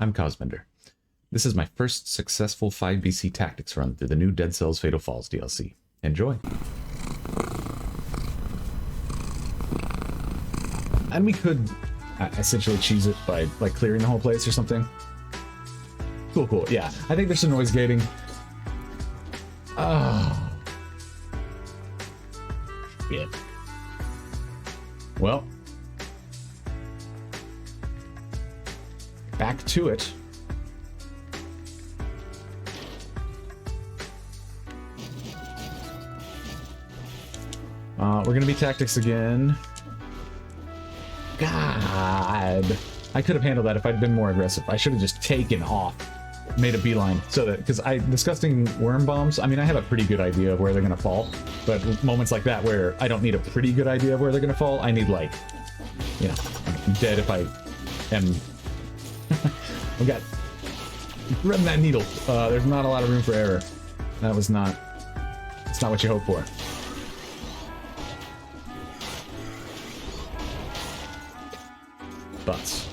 I'm Kosmender. This is my first successful 5BC tactics run through the new Dead Cells Fatal Falls DLC. Enjoy! And we could essentially cheese it by like clearing the whole place or something. Cool, cool. Yeah, I think there's some noise gating. Oh. Shit. Well. Back to it. We're gonna be tactics again. God, I could have handled that if I'd been more aggressive. I should have just taken off, made a beeline, so that, because disgusting worm bombs, I mean, I have a pretty good idea of where they're gonna fall, but moments like that where I don't need a pretty good idea of where they're gonna fall, I need, like, you know, I'm dead if I am. I've got threading that needle. There's not a lot of room for error. That was not, it's not what you hope for. But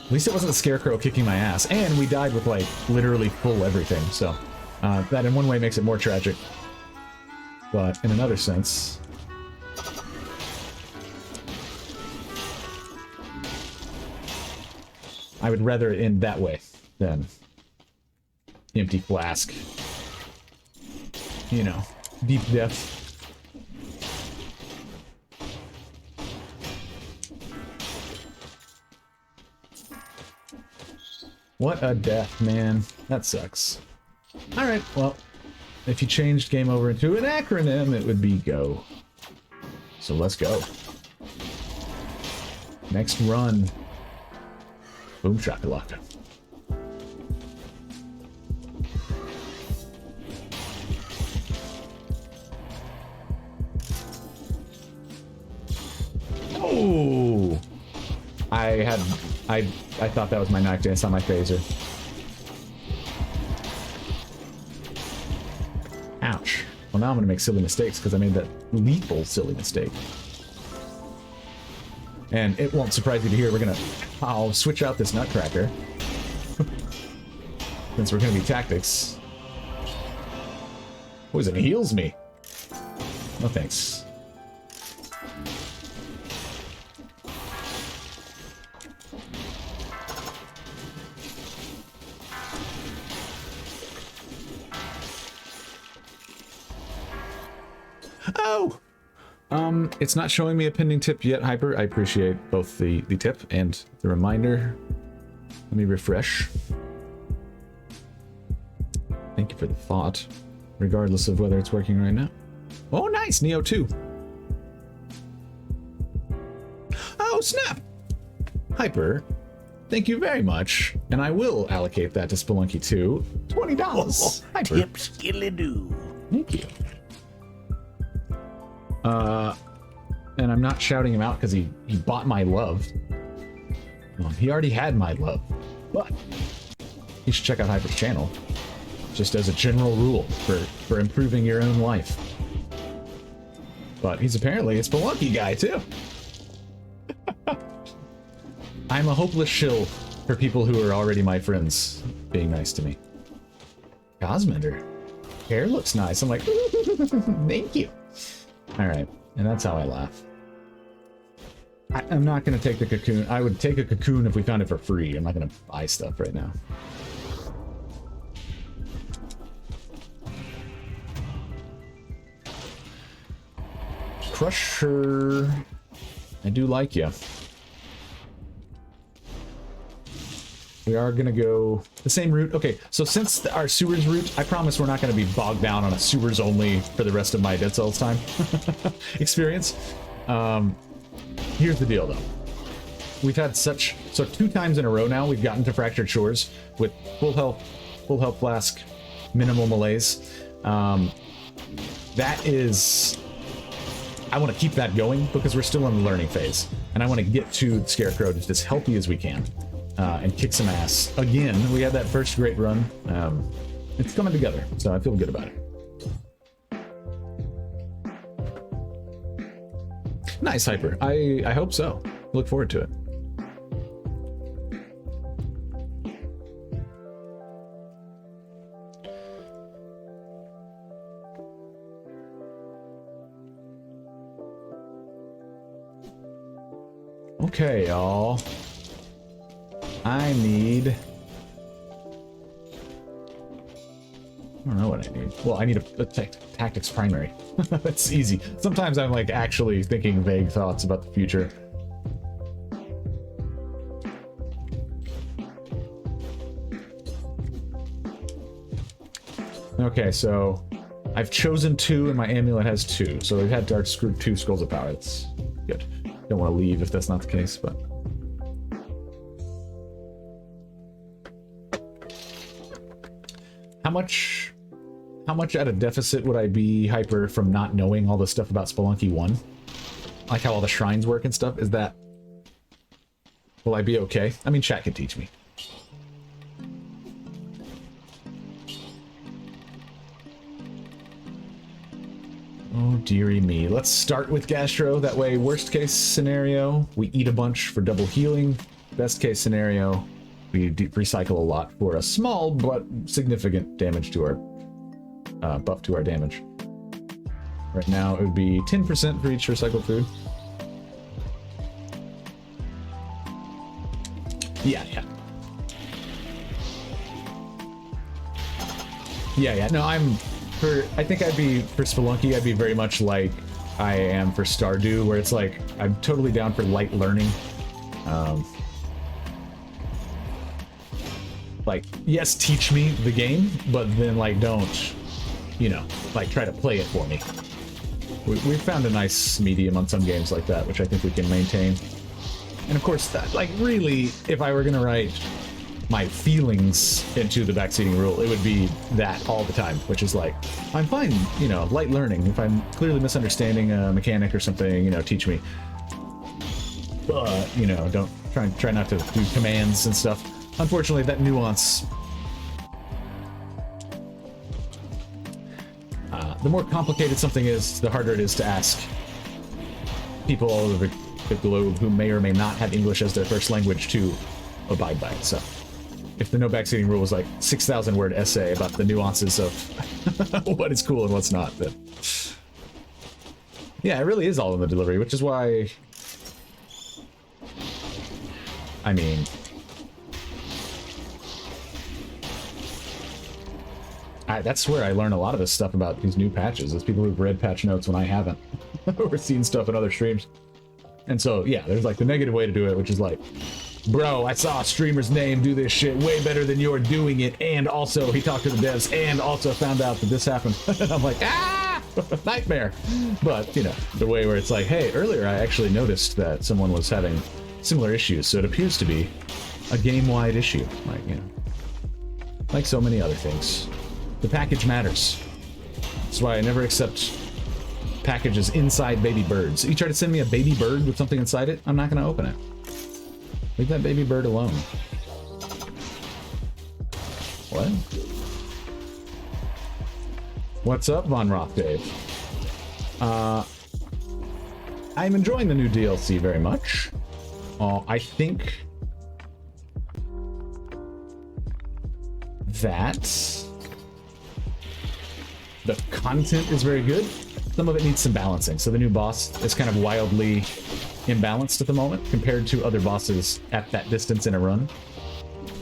at least it wasn't the Scarecrow kicking my ass, and we died with like literally full everything, so that in one way makes it more tragic, but in another sense, I would rather it end that way than empty flask, you know, deep death. What a death, man. That sucks. Alright, well, if you changed game over into an acronym, it would be GO. So let's go. Next run. Boom shakalaka. Oh! I thought that was my knife dance on my phaser. Ouch. Well, now I'm gonna make silly mistakes because I made that lethal silly mistake. And it won't surprise you to hear I'll switch out this nutcracker. Since we're gonna be tactics. Poison heals me. No thanks. Oh! It's not showing me a pending tip yet, Hyper. I appreciate both the tip and the reminder. Let me refresh. Thank you for the thought, regardless of whether it's working right now. Oh, nice! Neo 2. Oh, snap! Hyper, thank you very much. And I will allocate that to Spelunky 2. $20. Oh, Hyper. tip skilly-doo. Thank you. And I'm not shouting him out because he bought my love. Well, he already had my love, but you should check out Hyper's channel, just as a general rule for improving your own life. But he's apparently a Spelunky guy too. I'm a hopeless shill for people who are already my friends being nice to me. Kosmender, hair looks nice. I'm like, thank you. All right, and that's how I laugh. I'm not going to take the cocoon. I would take a cocoon if we found it for free. I'm not going to buy stuff right now. Crusher, I do like you. We are going to go the same route. Okay, so since our sewers route, I promise we're not going to be bogged down on a sewers only for the rest of my Dead Cells time experience. Here's the deal, though. We've had so 2 times in a row now, we've gotten to Fractured Shores with full health flask, minimal malaise. That is... I want to keep that going because we're still in the learning phase. And I want to get to Scarecrow just as healthy as we can. And kick some ass. Again, we had that first great run. It's coming together, so I feel good about it. Nice, Hyper. I hope so. Look forward to it. Okay, y'all. I need... I don't know what I need. Well, I need a tactics primary. That's easy. Sometimes I'm like actually thinking vague thoughts about the future. Okay, so I've chosen 2 and my amulet has 2. So we've had Dark Screw 2 Skulls of Power. That's good. Don't want to leave if that's not the case, but... How much at a deficit would I be, Hyper, from not knowing all the stuff about Spelunky 1? Like how all the shrines work and stuff? Is that... Will I be okay? I mean, chat can teach me. Oh, dearie me. Let's start with Gastro. That way, worst case scenario, we eat a bunch for double healing. Best case scenario, we recycle a lot for a small but significant damage to our... buff to our damage. Right now, it would be 10% for each recycled food. Yeah. No, I think I'd be, for Spelunky, I'd be very much like I am for Stardew, where it's like, I'm totally down for light learning. Like, yes, teach me the game, but then, like, don't, you know, like, try to play it for me. We've found a nice medium on some games like that, which I think we can maintain. And of course, that, like, really, if I were going to write my feelings into the backseating rule, it would be that all the time, which is like, I'm fine, you know, light learning. If I'm clearly misunderstanding a mechanic or something, you know, teach me. But, you know, don't try not to do commands and stuff. Unfortunately, that nuance... the more complicated something is, the harder it is to ask people all over the globe who may or may not have English as their first language to abide by it. So, if the no backseating rule was like 6,000 word essay about the nuances of what is cool and what's not, then... Yeah, it really is all in the delivery, which is why... I mean... that's where I learn a lot of this stuff about these new patches, is people who've read patch notes when I haven't, or seen stuff in other streams. And so, yeah, there's like the negative way to do it, which is like, bro, I saw a streamer's name do this shit way better than you're doing it, and also he talked to the devs, and also found out that this happened. And I'm like, ah, nightmare. But, you know, the way where it's like, hey, earlier I actually noticed that someone was having similar issues, so it appears to be a game-wide issue, like, you know, like so many other things. The package matters. That's why I never accept packages inside baby birds. You try to send me a baby bird with something inside it, I'm not going to open it. Leave that baby bird alone. What? What's up, Von Roth Dave? I'm enjoying the new DLC very much. I think that the content is very good. Some of it needs some balancing. So the new boss is kind of wildly imbalanced at the moment compared to other bosses at that distance in a run.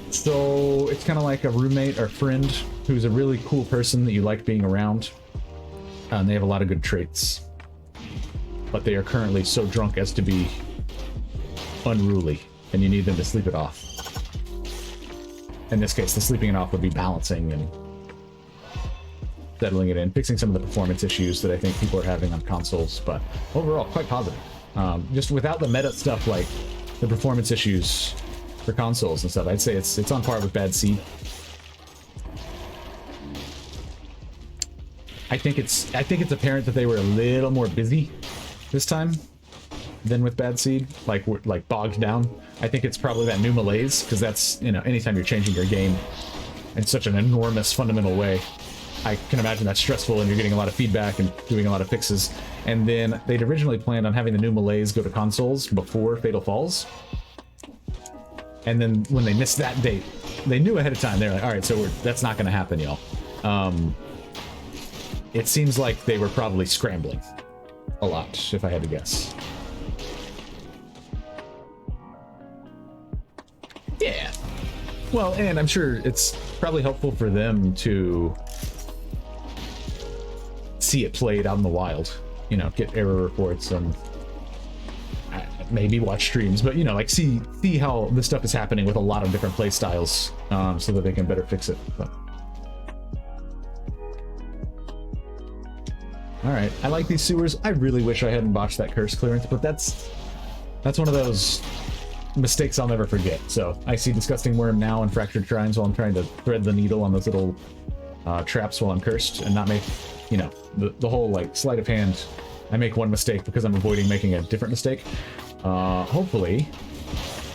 So it's kind of like a roommate or friend who's a really cool person that you like being around. And they have a lot of good traits. But they are currently so drunk as to be unruly, and you need them to sleep it off. In this case, the sleeping it off would be balancing and settling it in, fixing some of the performance issues that I think people are having on consoles, but overall, quite positive. Just without the meta stuff like the performance issues for consoles and stuff, I'd say it's on par with Bad Seed. I think it's apparent that they were a little more busy this time than with Bad Seed, like bogged down. I think it's probably that new malaise, because that's, you know, anytime you're changing your game in such an enormous fundamental way, I can imagine that's stressful and you're getting a lot of feedback and doing a lot of fixes. And then they'd originally planned on having the new malaise go to consoles before Fatal Falls. And then when they missed that date, they knew ahead of time. They're like, all right, so that's not going to happen, y'all. It seems like they were probably scrambling a lot, if I had to guess. Well, and I'm sure it's probably helpful for them to see it played out in the wild. You know, get error reports and maybe watch streams, but you know, like see how this stuff is happening with a lot of different play styles, so that they can better fix it. But. All right, I like these sewers. I really wish I hadn't botched that curse clearance, but that's one of those mistakes I'll never forget. So I see Disgusting Worm now and Fractured Shrines while I'm trying to thread the needle on those little traps while I'm cursed and not make, you know, the whole like sleight of hand. I make one mistake because I'm avoiding making a different mistake. Hopefully,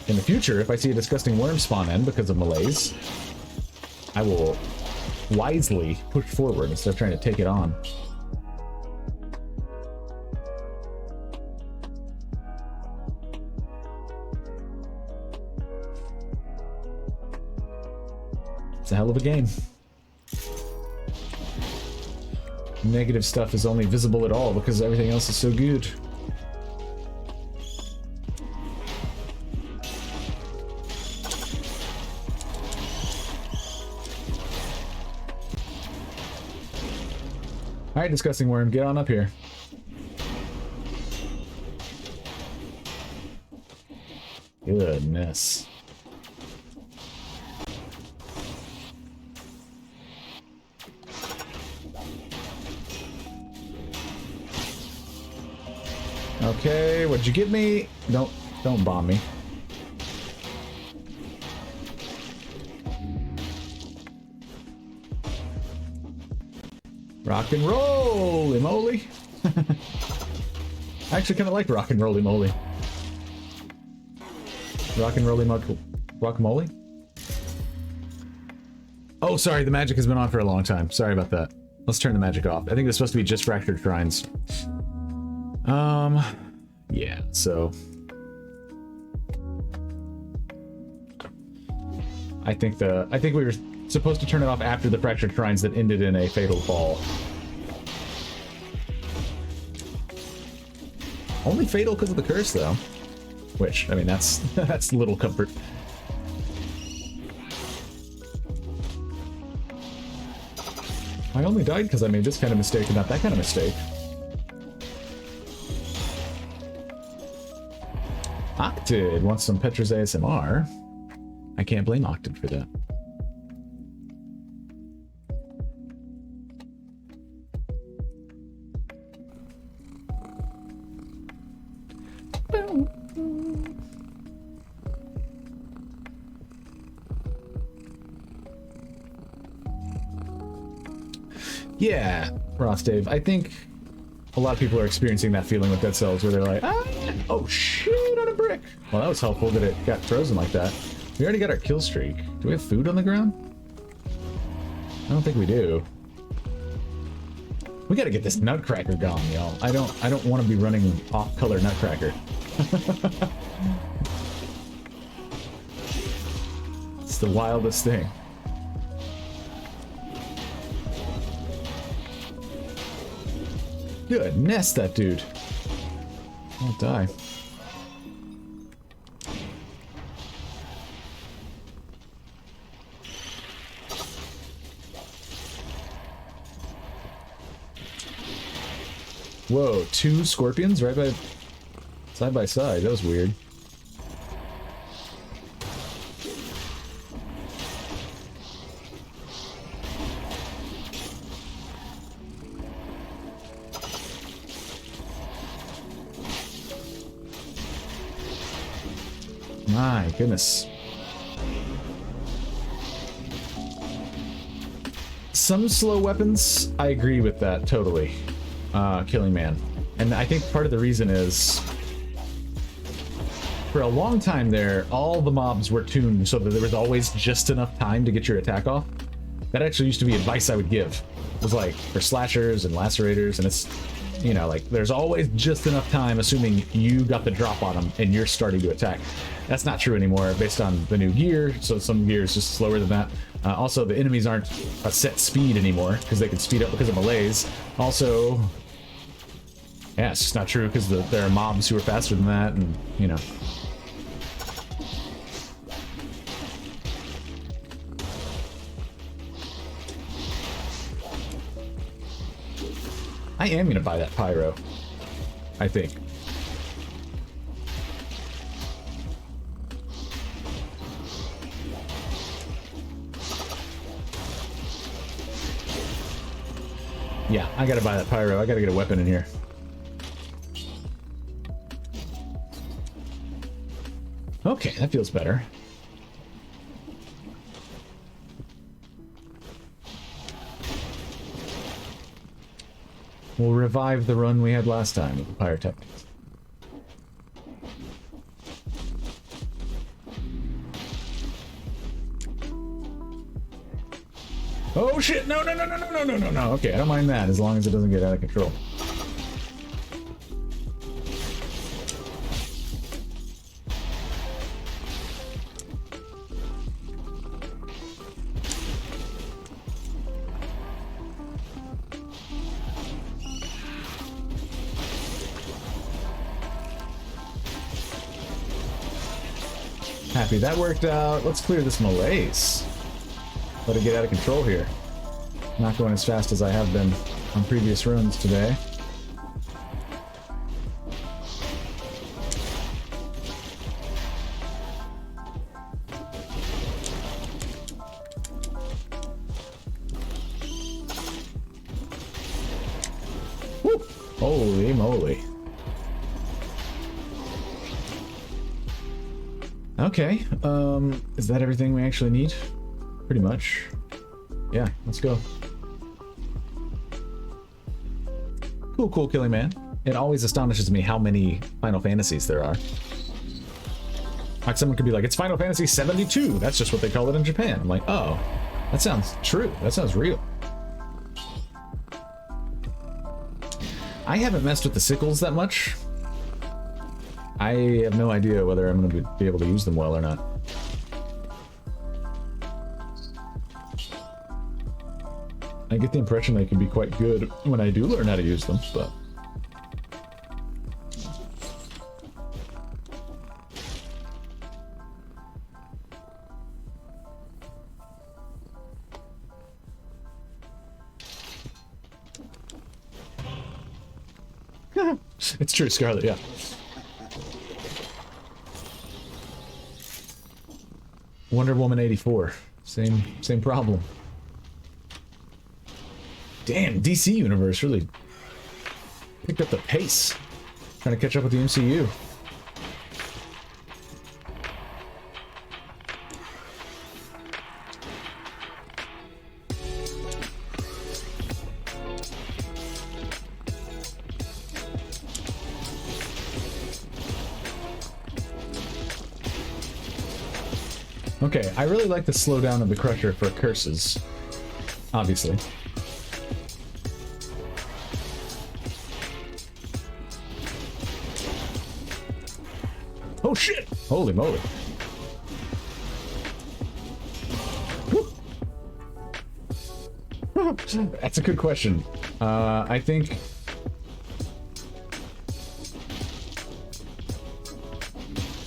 in the future, if I see a Disgusting Worm spawn in because of malaise, I will wisely push forward instead of trying to take it on. It's a hell of a game. Negative stuff is only visible at all because everything else is so good. Alright, Disgusting Worm, get on up here. Goodness. Okay, what'd you give me? Don't bomb me. Rock and roll, moly. I actually kind of like rock and roll, moly. Rock and roll, guacamole. Oh, sorry, the magic has been on for a long time. Sorry about that. Let's turn the magic off. I think it's supposed to be just Fractured Shrines. Yeah, so I think we were supposed to turn it off after the Fractured Shrines that ended in a fatal fall. Only fatal because of the curse, though. Which, I mean, that's little comfort. I only died because I made this kind of mistake and not that kind of mistake. Octid wants some Petra's ASMR. I can't blame Octid for that. Yeah, Ross Dave, I think a lot of people are experiencing that feeling with Dead Cells where they're like, ah, oh shoot, on a brick. Well, that was helpful that it got frozen like that. We already got our kill streak. Do we have food on the ground? I don't think we do. We gotta get this Nutcracker gone, y'all. I don't want to be running off-color Nutcracker. It's the wildest thing. Goodness, that dude. I'll die. Whoa, 2 scorpions right by side by side. That was weird. My goodness. Some slow weapons, I agree with that totally. Killing Man. And I think part of the reason is for a long time there, all the mobs were tuned so that there was always just enough time to get your attack off. That actually used to be advice I would give. It was like for slashers and lacerators, and it's, you know, like there's always just enough time assuming you got the drop on them and you're starting to attack. That's not true anymore based on the new gear, so some gear is just slower than that. Also, the enemies aren't a set speed anymore because they can speed up because of malaise. Also, yeah, it's just not true because there are mobs who are faster than that, and, you know. I am gonna buy that pyro, I think. Yeah, I gotta buy that pyro. I gotta get a weapon in here. Okay, that feels better. We'll revive the run we had last time with the pyrotechnics. Oh shit! No, no, no, no, no, no, no, no, no. Okay, I don't mind that as long as it doesn't get out of control. Happy that worked out. Let's clear this malaise. Let it get out of control here. Not going as fast as I have been on previous runs today. Woo! Holy moly. Okay, is that everything we actually need? Pretty much. Yeah, let's go. Cool, cool, Killing Man. It always astonishes me how many Final Fantasies there are. Like, someone could be like, it's Final Fantasy 72. That's just what they call it in Japan. I'm like, oh, that sounds true. That sounds real. I haven't messed with the sickles that much. I have no idea whether I'm going to be able to use them well or not. I get the impression they can be quite good when I do learn how to use them, but... It's true, Scarlet, yeah. Wonder Woman 84. Same problem. Damn, DC Universe really picked up the pace. Trying to catch up with the MCU. Okay, I really like the slowdown of the Crusher for curses. Obviously. Oh shit! Holy moly. That's a good question. I think...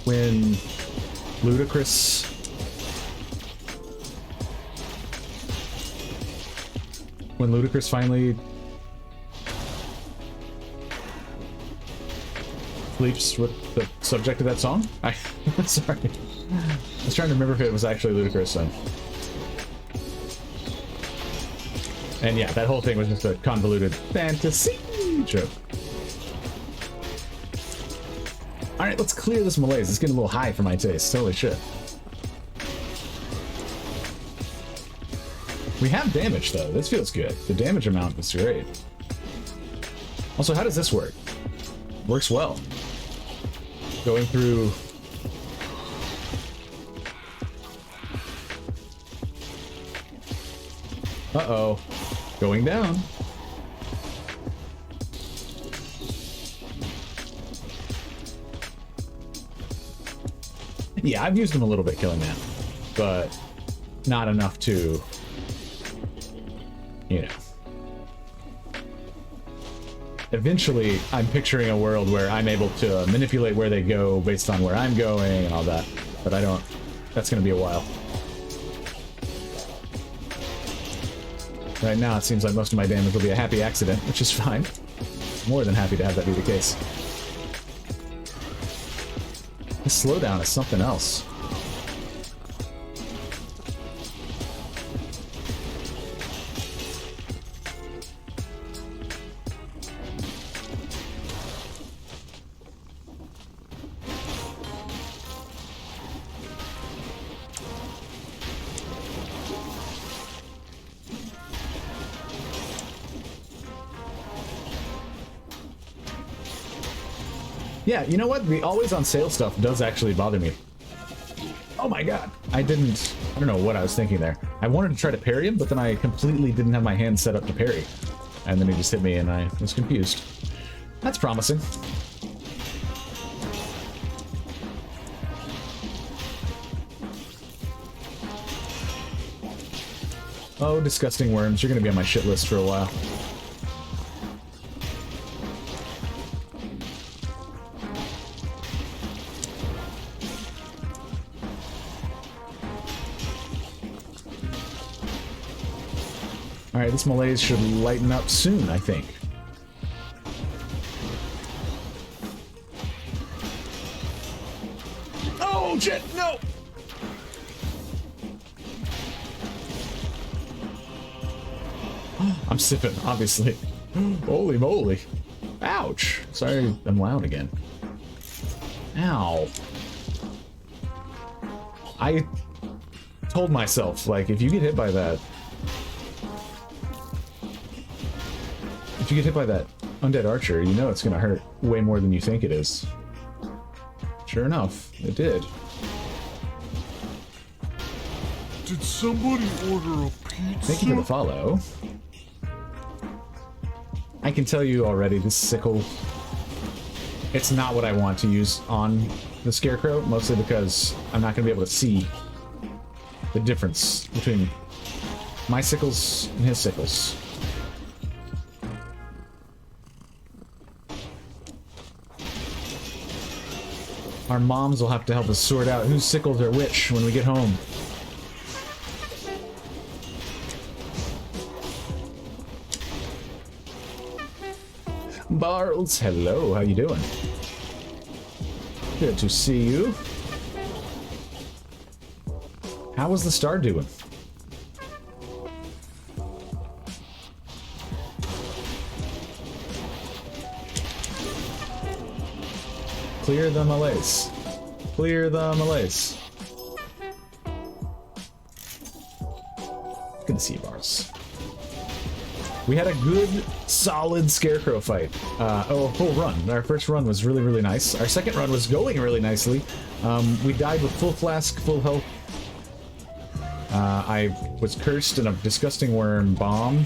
when Ludacris... when Ludacris finally... sleeps with the subject of that song? Sorry. I was trying to remember if it was actually Ludacris' son. And yeah, that whole thing was just a convoluted fantasy joke. Alright, let's clear this malaise. It's getting a little high for my taste. Holy shit. We have damage, though. This feels good. The damage amount is great. Also, how does this work? Works well. Going through... Uh-oh. Going down. Yeah, I've used them a little bit, Killing Man. But not enough to... you know. Eventually, I'm picturing a world where I'm able to manipulate where they go based on where I'm going and all that. But I don't... that's gonna be a while. Right now, it seems like most of my damage will be a happy accident, which is fine. More than happy to have that be the case. This slowdown is something else. Yeah, you know what? The always on sale stuff does actually bother me. Oh my god. I don't know what I was thinking there. I wanted to try to parry him, but then I completely didn't have my hand set up to parry. And then he just hit me and I was confused. That's promising. Oh, disgusting worms. You're gonna be on my shit list for a while. Alright, this malaise should lighten up soon, I think. Oh, shit, no! I'm sipping, obviously. Holy moly. Ouch. Sorry, I'm loud again. Ow. I told myself, like, if you get hit by that... If you get hit by that undead archer, you know it's gonna hurt way more than you think it is. Sure enough, it did. Did somebody order a pizza? Thank you for the follow. I can tell you already, this sickle, it's not what I want to use on the Scarecrow, mostly because I'm not going to be able to see the difference between my sickles and his sickles. Our moms will have to help us sort out whose sickles are which when we get home. Barles, hello, how you doing? Good to see you. How was the star doing? Clear the malaise. Clear the malaise. Good to see you, Barles. We had a good, solid Scarecrow fight. Oh, a full run. Our first run was really, really nice. Our second run was going really nicely. We died with full flask, full health. I was cursed and a disgusting worm bomb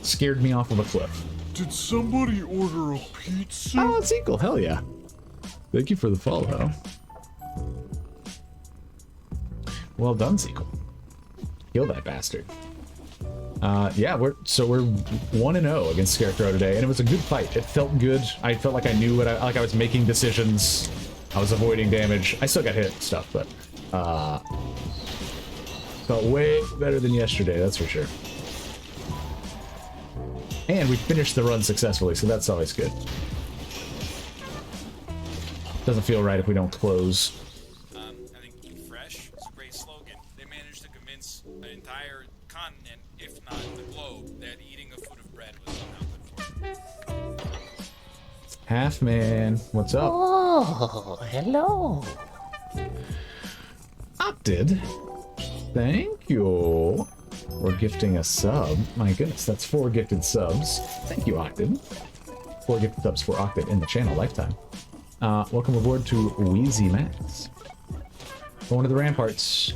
scared me off of a cliff. Did somebody order a pizza? Oh, it's equal. Hell yeah. Thank you for the follow. Well done, Sequel. Kill that bastard. Yeah, we're 1-0 against Scarecrow today, and it was a good fight. It felt good. I felt like I knew what I was making decisions. I was avoiding damage. I still got hit and stuff, but felt way better than yesterday, that's for sure. And we finished the run successfully, so that's always good. Doesn't feel right if we don't close. I think Eat Fresh is a great slogan. They managed to convince an entire continent, if not the globe, that eating a foot of bread was somehow good for you. Half man, what's up? Oh, hello. Opted. Thank you for gifting a sub. My goodness, that's 4 gifted subs. Thank you, Octid. 4 gifted subs for Octid in the channel lifetime. Welcome aboard to Wheezy Max. Going to the ramparts.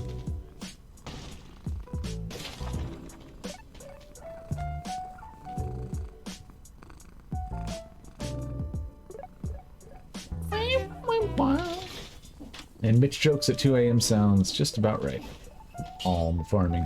And Mitch jokes at 2 a.m. sounds just about right. Alm farming.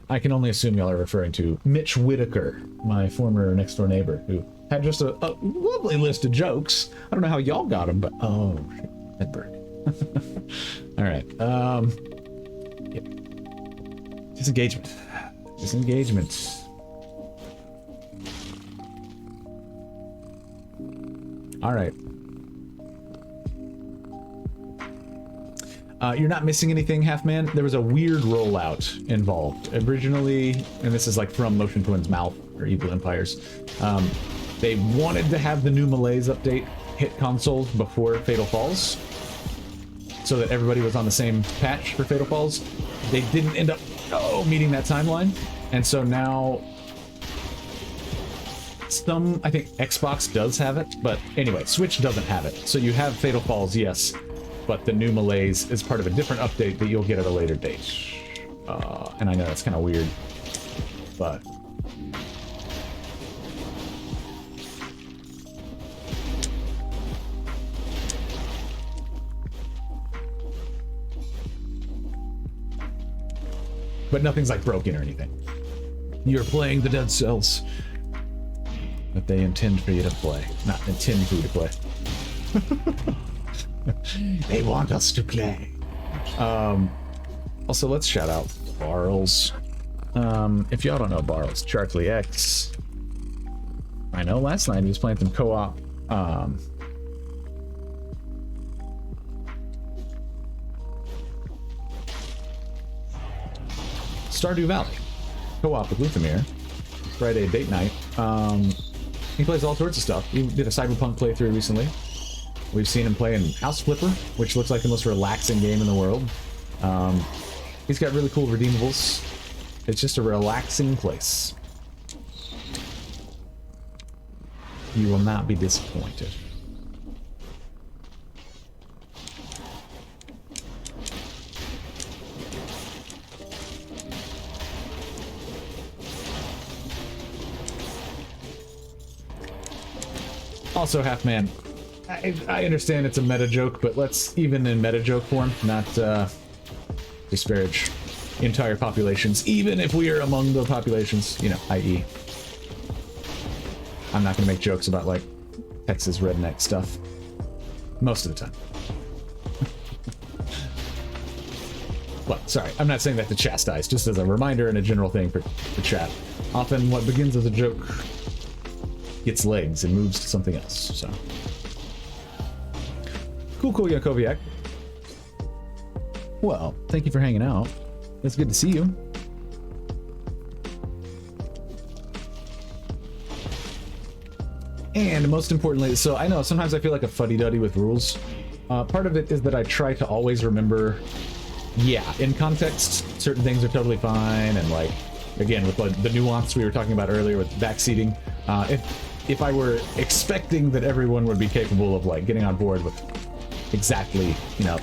I can only assume y'all are referring to Mitch Whitaker, my former next door neighbor, who had just a lovely list of jokes. I don't know how y'all got them, but oh shit, Edberg. All right. Yep. Disengagement. Disengagement. All right. You're not missing anything, Half-Man. There was a weird rollout involved. Originally, and this is like from Motion Twin's mouth, or Evil Empires, they wanted to have the new Malaise update hit consoles before Fatal Falls, so that everybody was on the same patch for Fatal Falls. They didn't end up meeting that timeline, and so now I think Xbox does have it, but anyway, Switch doesn't have it. So you have Fatal Falls, yes, but the new Malaise is part of a different update that you'll get at a later date. And I know that's kind of weird, but... But nothing's like broken or anything. You're playing the Dead Cells that they intend for you to play. Not intend for you to play. They want us to play. Also, let's shout out Barrels. If y'all don't know Barrels, Chartley X. I know last night he was playing some co-op. Stardew Valley. Co-op with Luthamir. Friday date night. He plays all sorts of stuff. He did a Cyberpunk playthrough recently. We've seen him play in House Flipper, which looks like the most relaxing game in the world. He's got really cool redeemables. It's just a relaxing place. You will not be disappointed. Also, Half-Man, I understand it's a meta joke, but let's, even in meta joke form, not disparage entire populations, even if we are among the populations, you know, i.e. I'm not going to make jokes about, like, Texas redneck stuff. Most of the time. But, sorry, I'm not saying that to chastise, just as a reminder and a general thing for chat. Often what begins as a joke gets legs and moves to something else, so. Cool, Yakoviak. Well, thank you for hanging out. It's good to see you. And most importantly, so I know sometimes I feel like a fuddy-duddy with rules. Part of it is that I try to always remember, yeah, in context, certain things are totally fine, and like, again, with the nuance we were talking about earlier with backseating, if I were expecting that everyone would be capable of like getting on board with exactly, you know,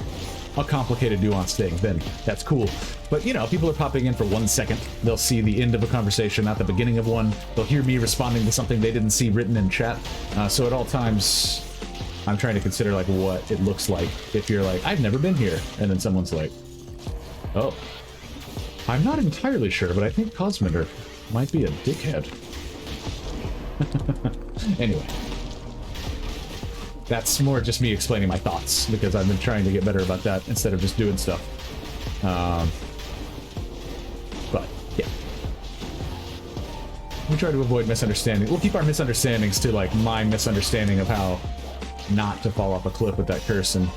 a complicated nuanced thing, then that's cool. But, you know, people are popping in for 1 second. They'll see the end of a conversation, not the beginning of one. They'll hear me responding to something they didn't see written in chat. So at all times, I'm trying to consider like what it looks like if you're like, I've never been here. And then someone's like, oh, I'm not entirely sure, but I think Kosmender might be a dickhead. Anyway. That's more just me explaining my thoughts, because I've been trying to get better about that instead of just doing stuff. But, yeah. We try to avoid misunderstanding. We'll keep our misunderstandings to, like, my misunderstanding of how not to fall off a cliff with that curse, and...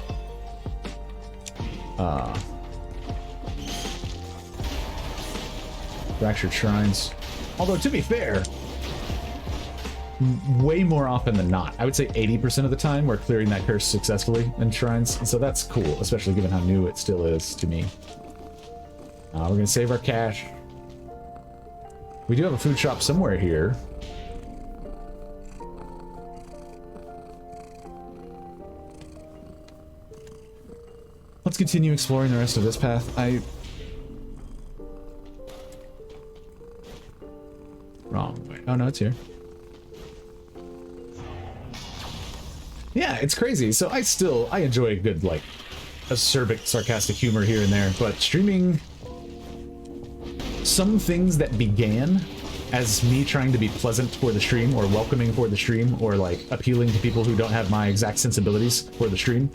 fractured shrines. Although, to be fair... way more often than not, I would say 80% of the time we're clearing that curse successfully in shrines, and so that's cool, especially given how new it still is to me. We're gonna save our cash. We do have a food shop somewhere here. Let's continue exploring the rest of this path. Wrong way. Oh no, it's here. Yeah, it's crazy. So I enjoy a good, like, acerbic, sarcastic humor here and there, but streaming some things that began as me trying to be pleasant for the stream, or welcoming for the stream, or, like, appealing to people who don't have my exact sensibilities for the stream,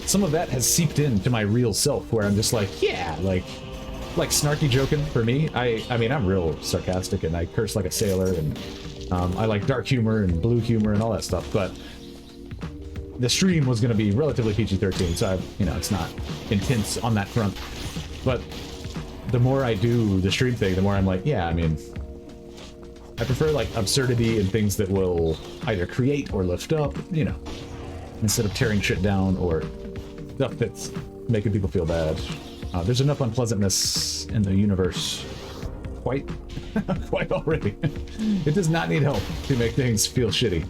some of that has seeped into my real self, where I'm just like, yeah, like snarky joking for me. I mean, I'm real sarcastic and I curse like a sailor, and I like dark humor and blue humor and all that stuff, but the stream was going to be relatively PG-13, so you know, it's not intense on that front. But the more I do the stream thing, the more I'm like, yeah, I mean, I prefer like absurdity and things that will either create or lift up, you know, instead of tearing shit down or stuff that's making people feel bad. There's enough unpleasantness in the universe quite already. It does not need help to make things feel shitty.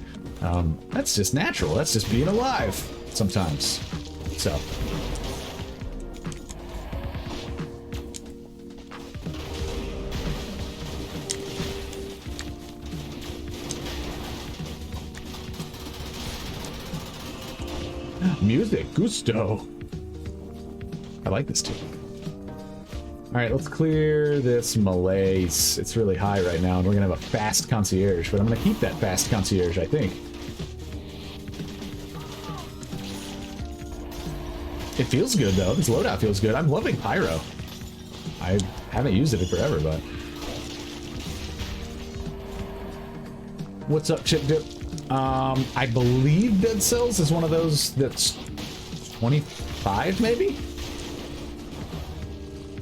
That's just natural. That's just being alive sometimes. So. Music, gusto. I like this too. All right, let's clear this malaise. It's really high right now, and we're gonna have a fast concierge, but I'm gonna keep that fast concierge, I think. It feels good though. This loadout feels good. I'm loving pyro. I haven't used it in forever, but. What's up, Chip Dip? I believe Dead Cells is one of those that's 25, maybe?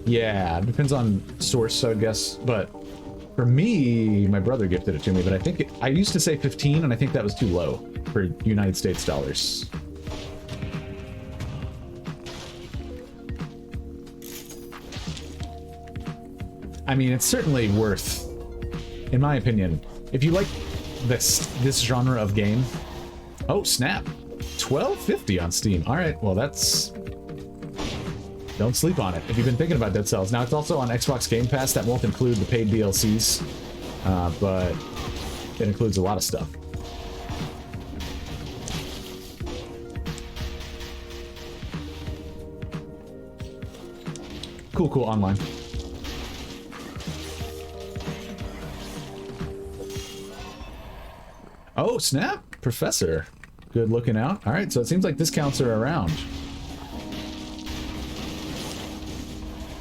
Yeah, it depends on source, I guess. But for me, my brother gifted it to me, but I think I used to say 15, and I think that was too low for United States dollars. I mean, it's certainly worth, in my opinion, if you like this genre of game. Oh, snap. $12.50 on Steam. All right, well, that's... Don't sleep on it if you've been thinking about Dead Cells. Now, it's also on Xbox Game Pass. That won't include the paid DLCs, but it includes a lot of stuff. Cool online. Oh, snap! Professor. Good looking out. Alright, so it seems like discounts are around.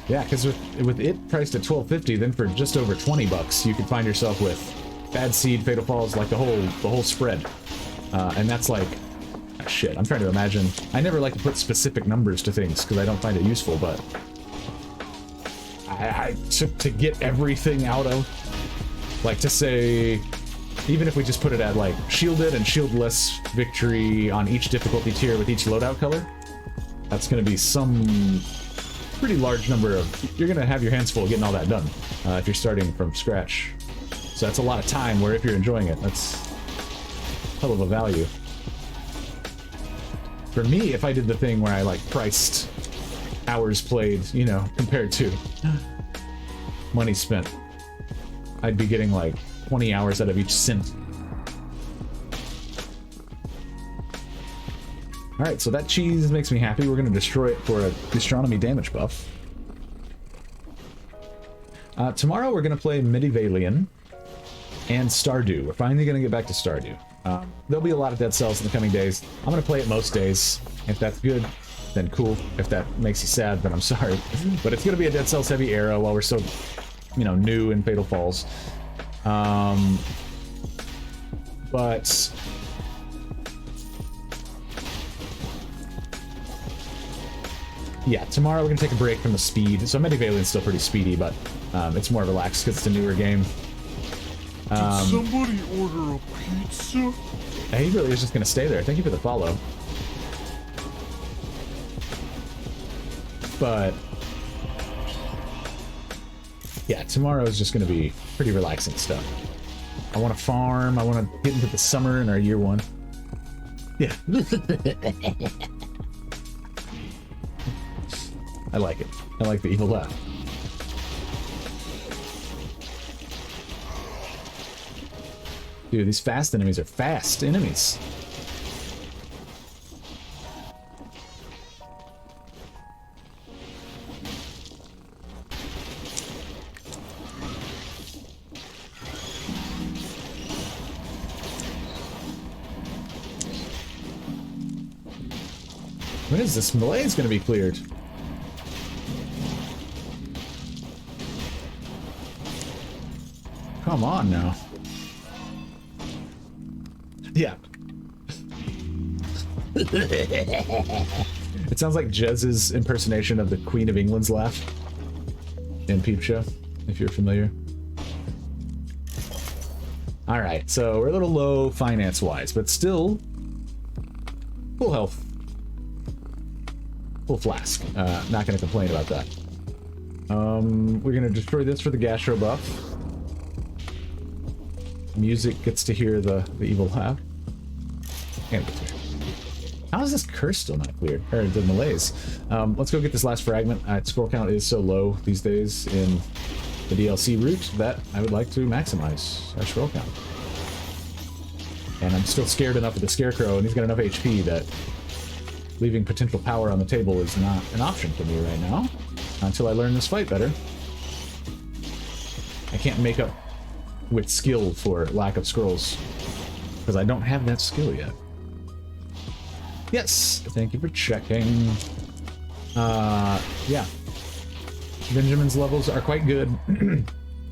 Yeah, because with it priced at $12.50, then for just over 20 bucks, you can find yourself with Bad Seed, Fatal Falls, like the whole spread. And that's like... shit, I'm trying to imagine. I never like to put specific numbers to things, because I don't find it useful, but... to get everything out of... Like, to say... Even if we just put it at, like, shielded and shieldless victory on each difficulty tier with each loadout color, that's going to be some pretty large number of... You're going to have your hands full getting all that done if you're starting from scratch. So that's a lot of time, where if you're enjoying it, that's a hell of a value. For me, if I did the thing where I, like, priced hours played, you know, compared to money spent, I'd be getting, like, 20 hours out of each synth. Alright, so that cheese makes me happy. We're going to destroy it for a gastronomy damage buff. Tomorrow we're going to play Medievalian and Stardew. We're finally going to get back to Stardew. There'll be a lot of Dead Cells in the coming days. I'm going to play it most days. If that's good, then cool. If that makes you sad, then I'm sorry. But it's going to be a Dead Cells heavy era while we're still, you know, new in Fatal Falls. But yeah, tomorrow we're gonna take a break from the speed. So Medievalian's still pretty speedy, but it's more relaxed because it's a newer game. Did somebody order a pizza? He really is just gonna stay there. Thank you for the follow. But yeah, tomorrow is just gonna be pretty relaxing stuff. I want to farm. I want to get into the summer in our year one. Yeah. I like it. I like the evil laugh. Dude, these fast enemies are fast enemies. When is this malaise going to be cleared? Come on now. Yeah. It sounds like Jez's impersonation of the Queen of England's laugh in Peep Show, if you're familiar. Alright, so we're a little low finance-wise, but still full health. Full flask. Not going to complain about that. We're going to destroy this for the gastro buff. Music gets to hear the evil laugh. And how is this curse still not cleared? Or the malaise? Let's go get this last fragment. Scroll count is so low these days in the DLC route that I would like to maximize our scroll count. And I'm still scared enough of the Scarecrow, and he's got enough HP that leaving potential power on the table is not an option for me right now. Until I learn this fight better. I can't make up with skill for lack of scrolls, because I don't have that skill yet. Yes, thank you for checking. Yeah. Benjamin's levels are quite good.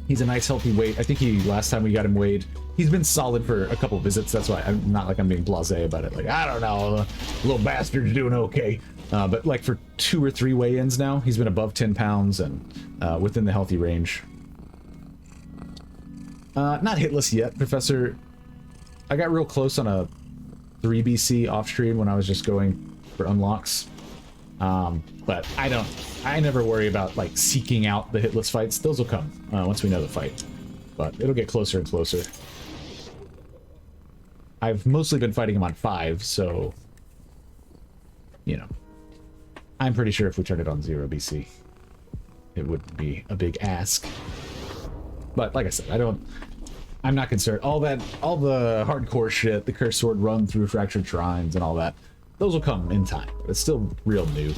He's a nice healthy weight. I think last time we got him weighed, he's been solid for a couple visits. That's why I'm not like I'm being blasé about it. Like, I don't know, the little bastard's doing okay. But like for 2 or 3 weigh-ins now, he's been above 10 pounds and within the healthy range. Not hitless yet, Professor. I got real close on a 3BC off stream when I was just going for unlocks. But I never worry about like seeking out the hitless fights. Those will come once we know the fight. But it'll get closer and closer. I've mostly been fighting him on 5, so you know. I'm pretty sure if we turn it on 0 BC, it wouldn't be a big ask. But like I said, I'm not concerned. All the hardcore shit, the cursed sword run through fractured shrines and all that, those will come in time. But it's still real new.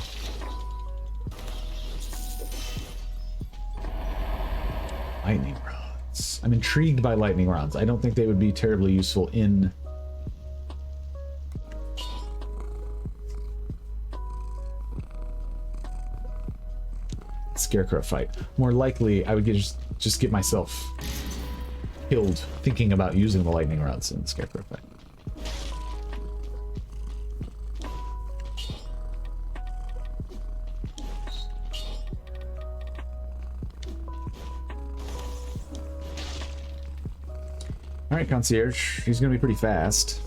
Lightning rods. I'm intrigued by lightning rods. I don't think they would be terribly useful in Scarecrow fight. More likely, I would just get myself killed thinking about using the lightning rods in the Scarecrow fight. Alright, Concierge. He's gonna be pretty fast.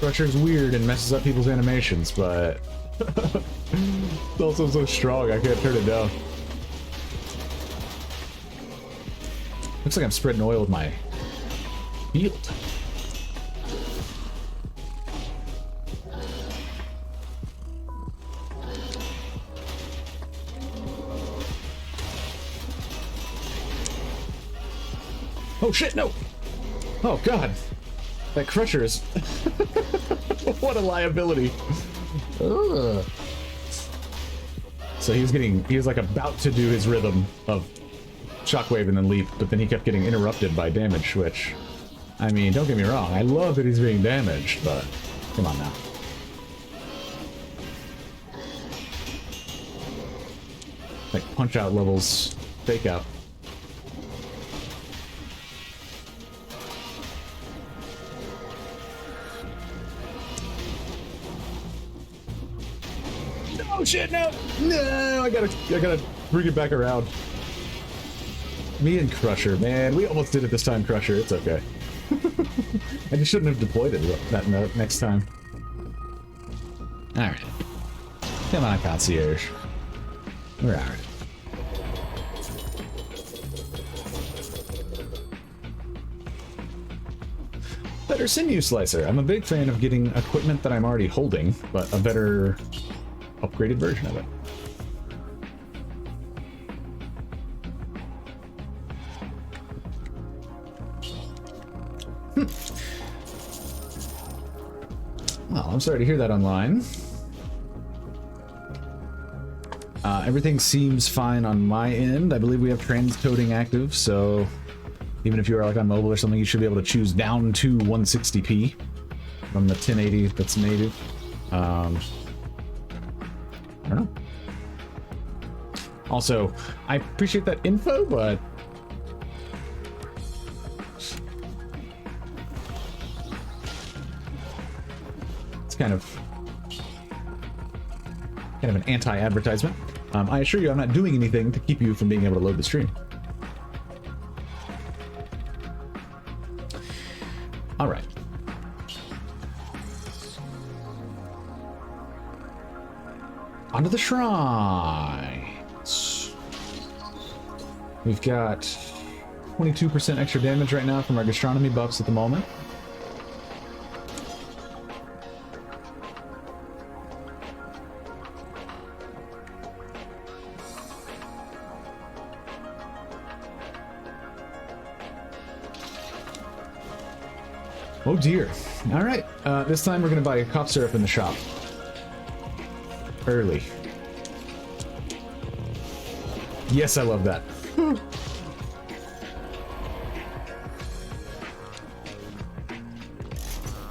Crusher's weird and messes up people's animations, but it's also so strong I can't turn it down. Looks like I'm spreading oil with my field. Oh shit, no! Oh god! That Crusher is... what a liability. Ugh. So he was like about to do his rhythm of shockwave and then leap, but then he kept getting interrupted by damage switch. I mean, don't get me wrong, I love that he's being damaged, but come on now. Like punch out levels, fake out. Oh shit, no! No, I gotta bring it back around. Me and Crusher, man, we almost did it this time, Crusher. It's okay. I just shouldn't have deployed it that next time. Alright. Come on, Concierge. We're out. Better sinew slicer. I'm a big fan of getting equipment that I'm already holding, but a better upgraded version of it. Well, I'm sorry to hear that online. Everything seems fine on my end. I believe we have transcoding active, so even if you are like on mobile or something, you should be able to choose down to 160p from the 1080 that's native. I don't know. Also, I appreciate that info, but it's kind of an anti-advertisement. I assure you I'm not doing anything to keep you from being able to load the stream. All right. Onto the shrines. We've got 22% extra damage right now from our gastronomy buffs at the moment. Oh dear. All right. This time we're going to buy cough syrup in the shop. Early. Yes, I love that.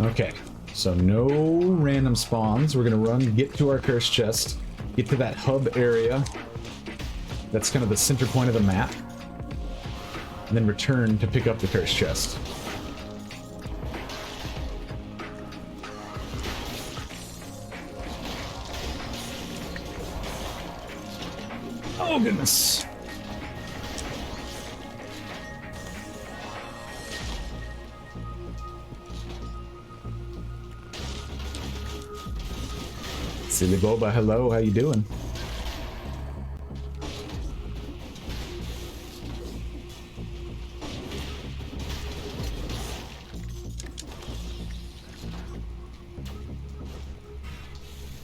Okay. So no random spawns. We're going to run, get to our curse chest, get to that hub area. That's kind of the center point of the map. And then return to pick up the curse chest. Oh, goodness. Silly Boba, hello, how you doing?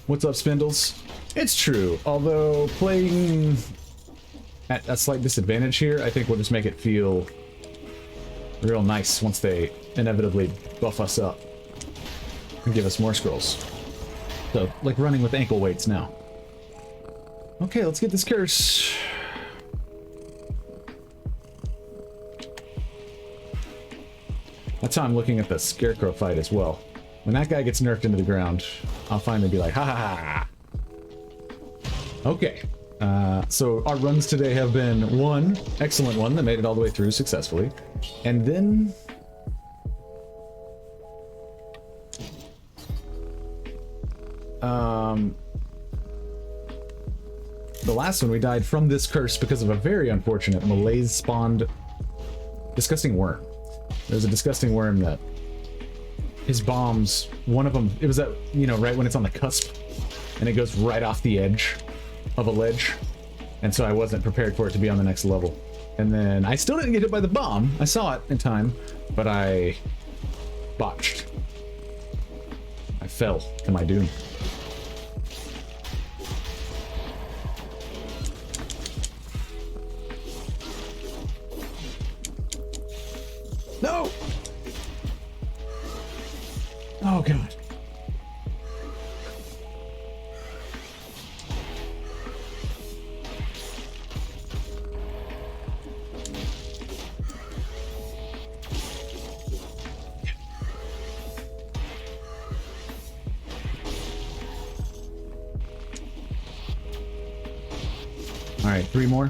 What's up, Spindles? It's true, although playing at a slight disadvantage here, I think will just make it feel real nice once they inevitably buff us up and give us more scrolls. So, like running with ankle weights now. Okay, let's get this curse. That's how I'm looking at the Scarecrow fight as well. When that guy gets nerfed into the ground, I'll finally be like, ha ha ha. Okay. So our runs today have been one excellent one that made it all the way through successfully, and then the last one we died from this curse because of a very unfortunate malaise spawned disgusting worm. There's a disgusting worm that his bombs, one of them, it was at, you know, right when it's on the cusp and it goes right off the edge of a ledge, and so I wasn't prepared for it to be on the next level. And then I still didn't get hit by the bomb. I saw it in time, but I botched. I fell to my doom. No! Oh god. All right, 3 more.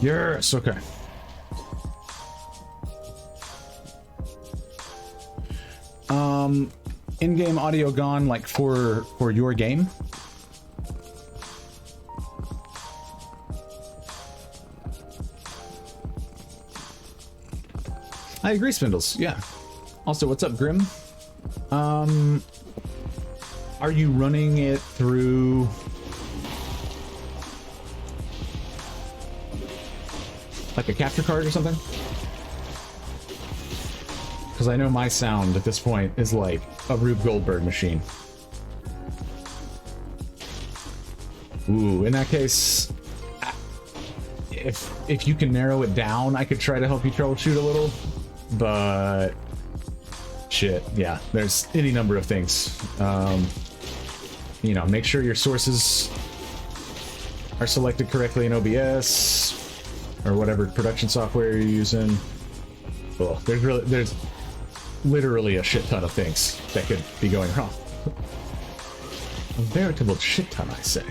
Yes, okay. In-game audio gone, like for your game. I agree, Spindles. Yeah. Also, what's up, Grim? Are you running it through Like a capture card or something? Because I know my sound at this point is like a Rube Goldberg machine. Ooh, in that case, if you can narrow it down, I could try to help you troubleshoot a little, but shit, yeah, there's any number of things. You know, make sure your sources are selected correctly in OBS or whatever production software you're using. Well, there's literally a shit ton of things that could be going wrong. A veritable shit ton, I say.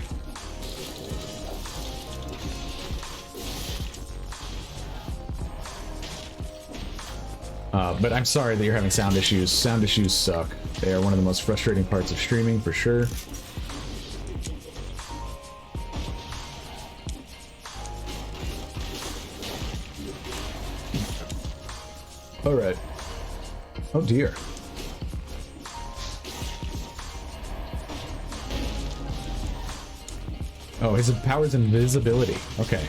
But I'm sorry that you're having sound issues. Sound issues suck. They are one of the most frustrating parts of streaming, for sure. Alright. Oh dear. Oh, his power's invisibility. Okay.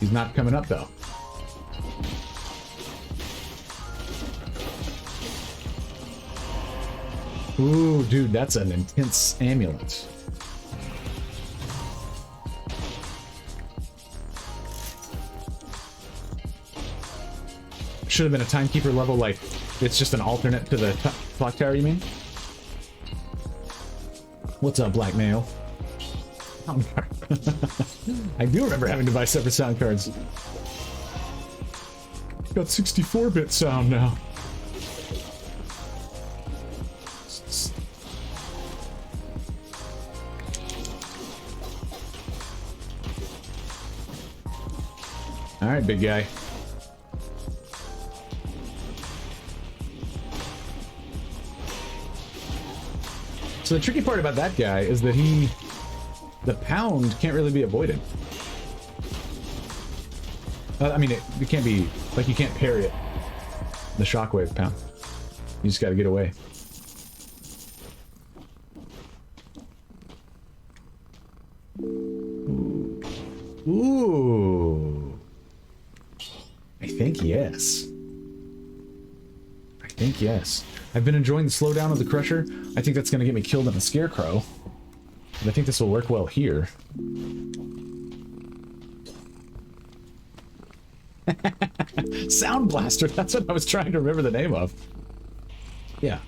He's not coming up, though. Ooh, dude, that's an intense amulet. Should have been a timekeeper level, like, it's just an alternate to the clock tower, you mean? What's up, Black Male? I do remember having to buy separate sound cards. Got 64-bit sound now. Alright, big guy. So the tricky part about that guy is that the pound can't really be avoided. I mean, it can't be, like, you can't parry it. The shockwave pound. You just gotta get away. Ooh. I think yes. I think yes. I've been enjoying the slowdown of the Crusher. I think that's going to get me killed in a Scarecrow. But I think this will work well here. Sound Blaster, that's what I was trying to remember the name of. Yeah.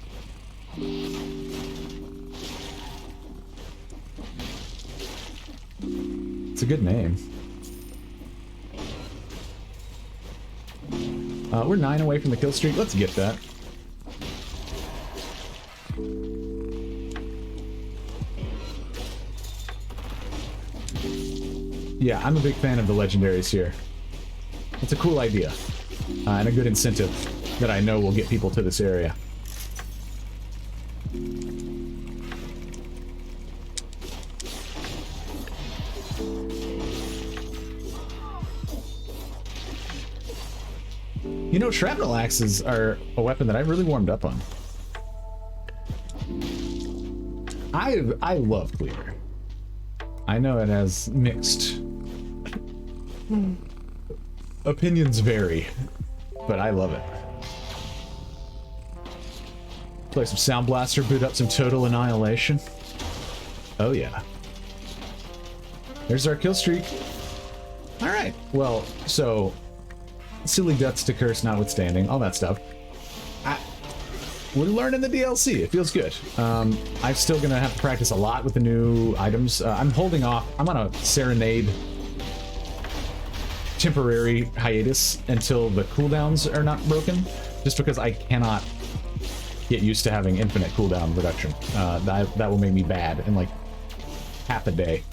It's a good name. We're 9 away from the kill streak. Let's get that. Yeah, I'm a big fan of the legendaries here. It's a cool idea. And a good incentive that I know will get people to this area. You know, shrapnel axes are a weapon that I've really warmed up on. I love Cleaver. I know it has mixed opinions vary, but I love it. Play some Sound Blaster, boot up some Total Annihilation. Oh yeah. There's our kill streak. Alright, well, so silly deaths to curse notwithstanding, all that stuff. We're learning the DLC. It feels good. I'm still gonna have to practice a lot with the new items. I'm holding off. I'm on a Serenade temporary hiatus until the cooldowns are not broken, just because I cannot get used to having infinite cooldown reduction. That will make me bad in like half a day.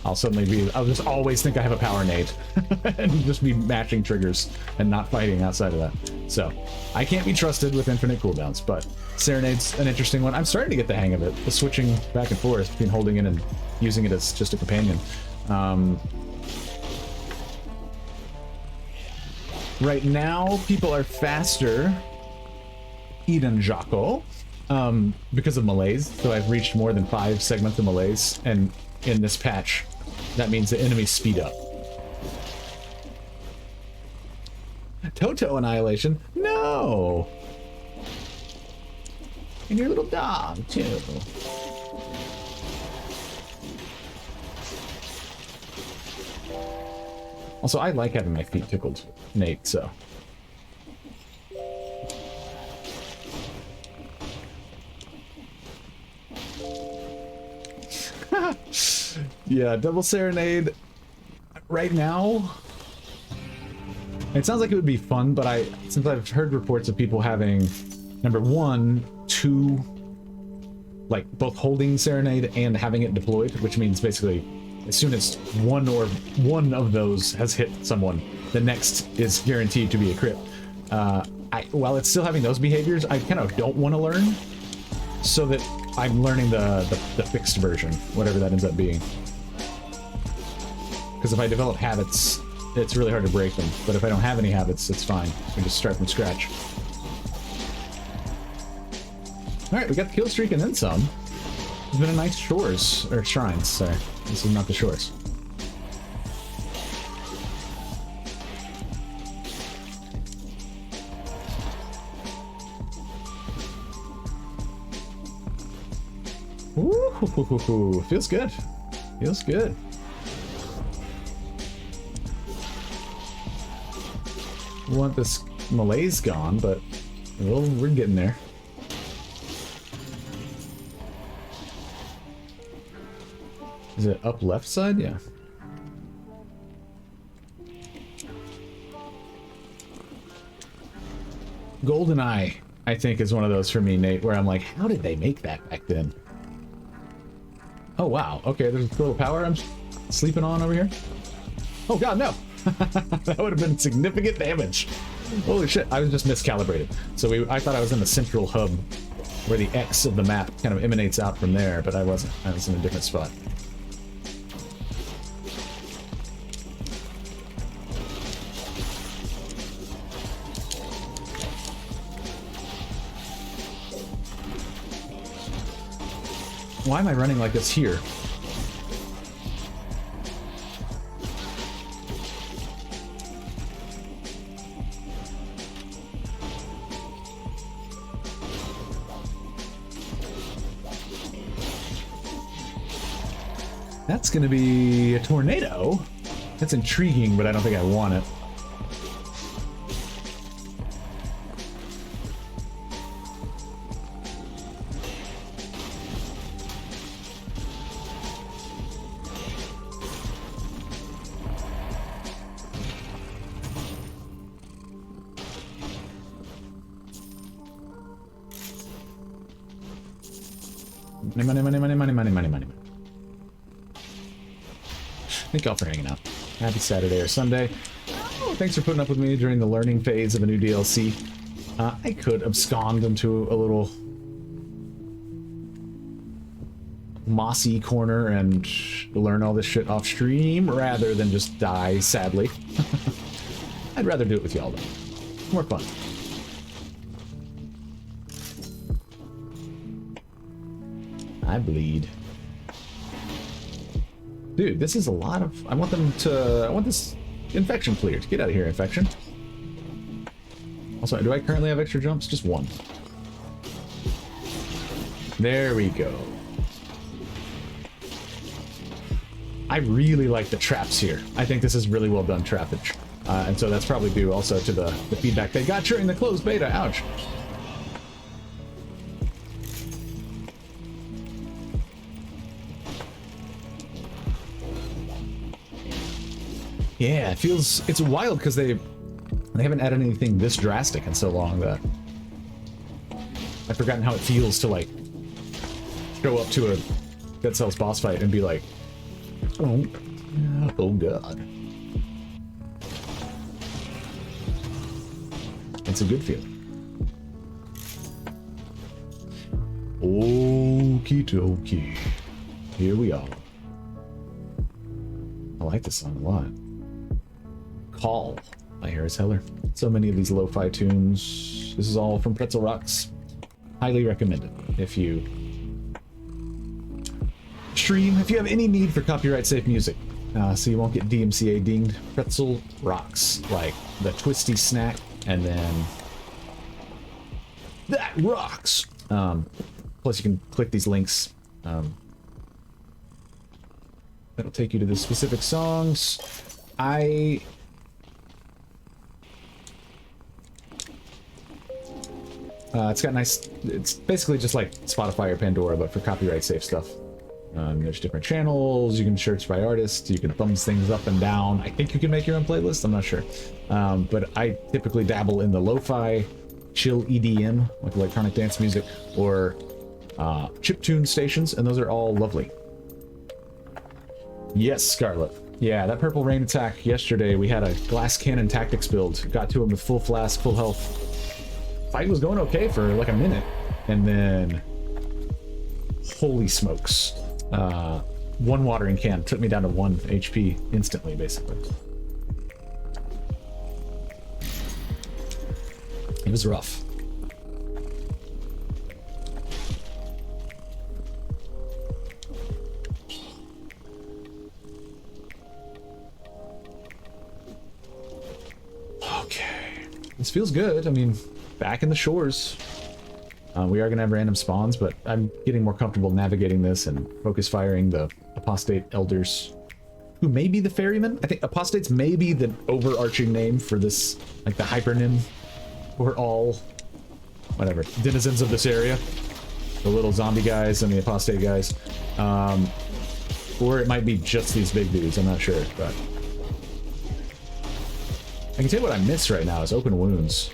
I'll just always think I have a power nade and just be matching triggers and not fighting outside of that. So I can't be trusted with infinite cooldowns, but Serenade's an interesting one. I'm starting to get the hang of it, the switching back and forth between holding it and using it as just a companion. Right now, people are faster Eden Jocko because of malaise, so I've reached more than 5 segments of malaise, and in this patch, that means the enemies speed up. Toto annihilation? No! And your little dog, too. Also, I like having my feet tickled, Nate, so... Yeah, double serenade right now. It sounds like it would be fun, but since I've heard reports of people having number one, two, like both holding serenade and having it deployed, which means basically as soon as one of those has hit someone, the next is guaranteed to be a crit. While it's still having those behaviors, I kind of don't want to learn, so that I'm learning the fixed version, whatever that ends up being. Because if I develop habits, it's really hard to break them. But if I don't have any habits, it's fine. I can just start from scratch. Alright, we got the kill streak and then some. It's been a nice shores, or shrines, sorry. This is not the shores. Ooh, feels good. Feels good. We want this malaise gone, but we're getting there. Is it up left side? Yeah. GoldenEye, I think, is one of those for me, Nate, where I'm like, how did they make that back then? Oh, wow. Okay, there's a little power I'm sleeping on over here. Oh, God, no. That would have been significant damage. Holy shit, I was just miscalibrated. So I thought I was in the central hub where the X of the map kind of emanates out from there, but I wasn't. I was in a different spot. Why am I running like this here? That's gonna be a tornado. That's intriguing, but I don't think I want it. Money, money, money, money, money, money, money. Thank y'all for hanging out. Happy Saturday or Sunday. Oh, thanks for putting up with me during the learning phase of a new DLC. I could abscond into a little mossy corner and learn all this shit off stream rather than just die sadly. I'd rather do it with y'all though. More fun. I bleed. Dude, this is a lot of... I want this infection cleared. Get out of here, infection. Also, do I currently have extra jumps? Just one. There we go. I really like the traps here. I think this is really well done trappage. And so that's probably due also to the feedback they got during the closed beta. Ouch. Yeah, it feels... It's wild because they haven't added anything this drastic in so long that... I've forgotten how it feels to, like, show up to a Dead Cells boss fight and be like, oh god. It's a good feeling. Okie dokie. Here we are. I like this song a lot. Call by Harris Heller. So many of these lo-fi tunes. This is all from Pretzel Rocks. Highly recommended if you stream, if you have any need for copyright safe music. so you won't get DMCA dinged. Pretzel rocks, like the twisty snack, and then that rocks. Plus you can click these links. That'll take you to the specific songs. It's got nice, it's basically just like Spotify or Pandora, but for copyright safe stuff. There's different channels, you can search by artist, you can thumbs things up and down. I think you can make your own playlist, I'm not sure. But I typically dabble in the lo-fi, chill EDM, like electronic dance music, or chiptune stations, and those are all lovely. Yes, Scarlet. Yeah, that purple rain attack yesterday, we had a glass cannon tactics build. Got to him with full flask, full health. Fight was going okay for like a minute, and then holy smokes, one watering can took me down to 1 HP instantly, basically. It was rough. Okay, this feels good. I mean, back in the shores. We are going to have random spawns, but I'm getting more comfortable navigating this and focus firing the apostate elders, who may be the ferrymen. I think apostates may be the overarching name for this, like the hypernym for all, whatever, denizens of this area. The little zombie guys and the apostate guys. Or it might be just these big dudes, I'm not sure, but... I can tell you what I miss right now is open wounds.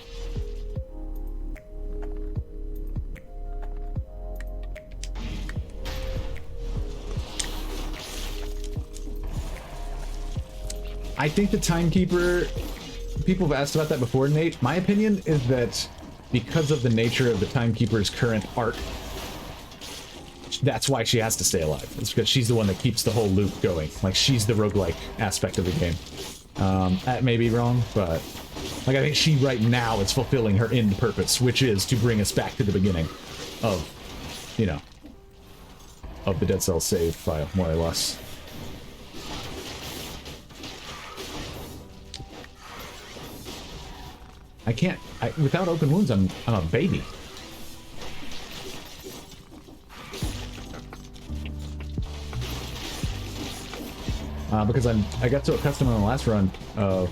I think the timekeeper, people have asked about that before, Nate. My opinion is that because of the nature of the timekeeper's current arc, that's why she has to stay alive. It's because she's the one that keeps the whole loop going. Like, she's the roguelike aspect of the game. That may be wrong, but like, I think she right now is fulfilling her end purpose, which is to bring us back to the beginning of, you know, of the Dead Cells save file, more or less. I can't, without open wounds, I'm a baby. Because I got so accustomed on the last run of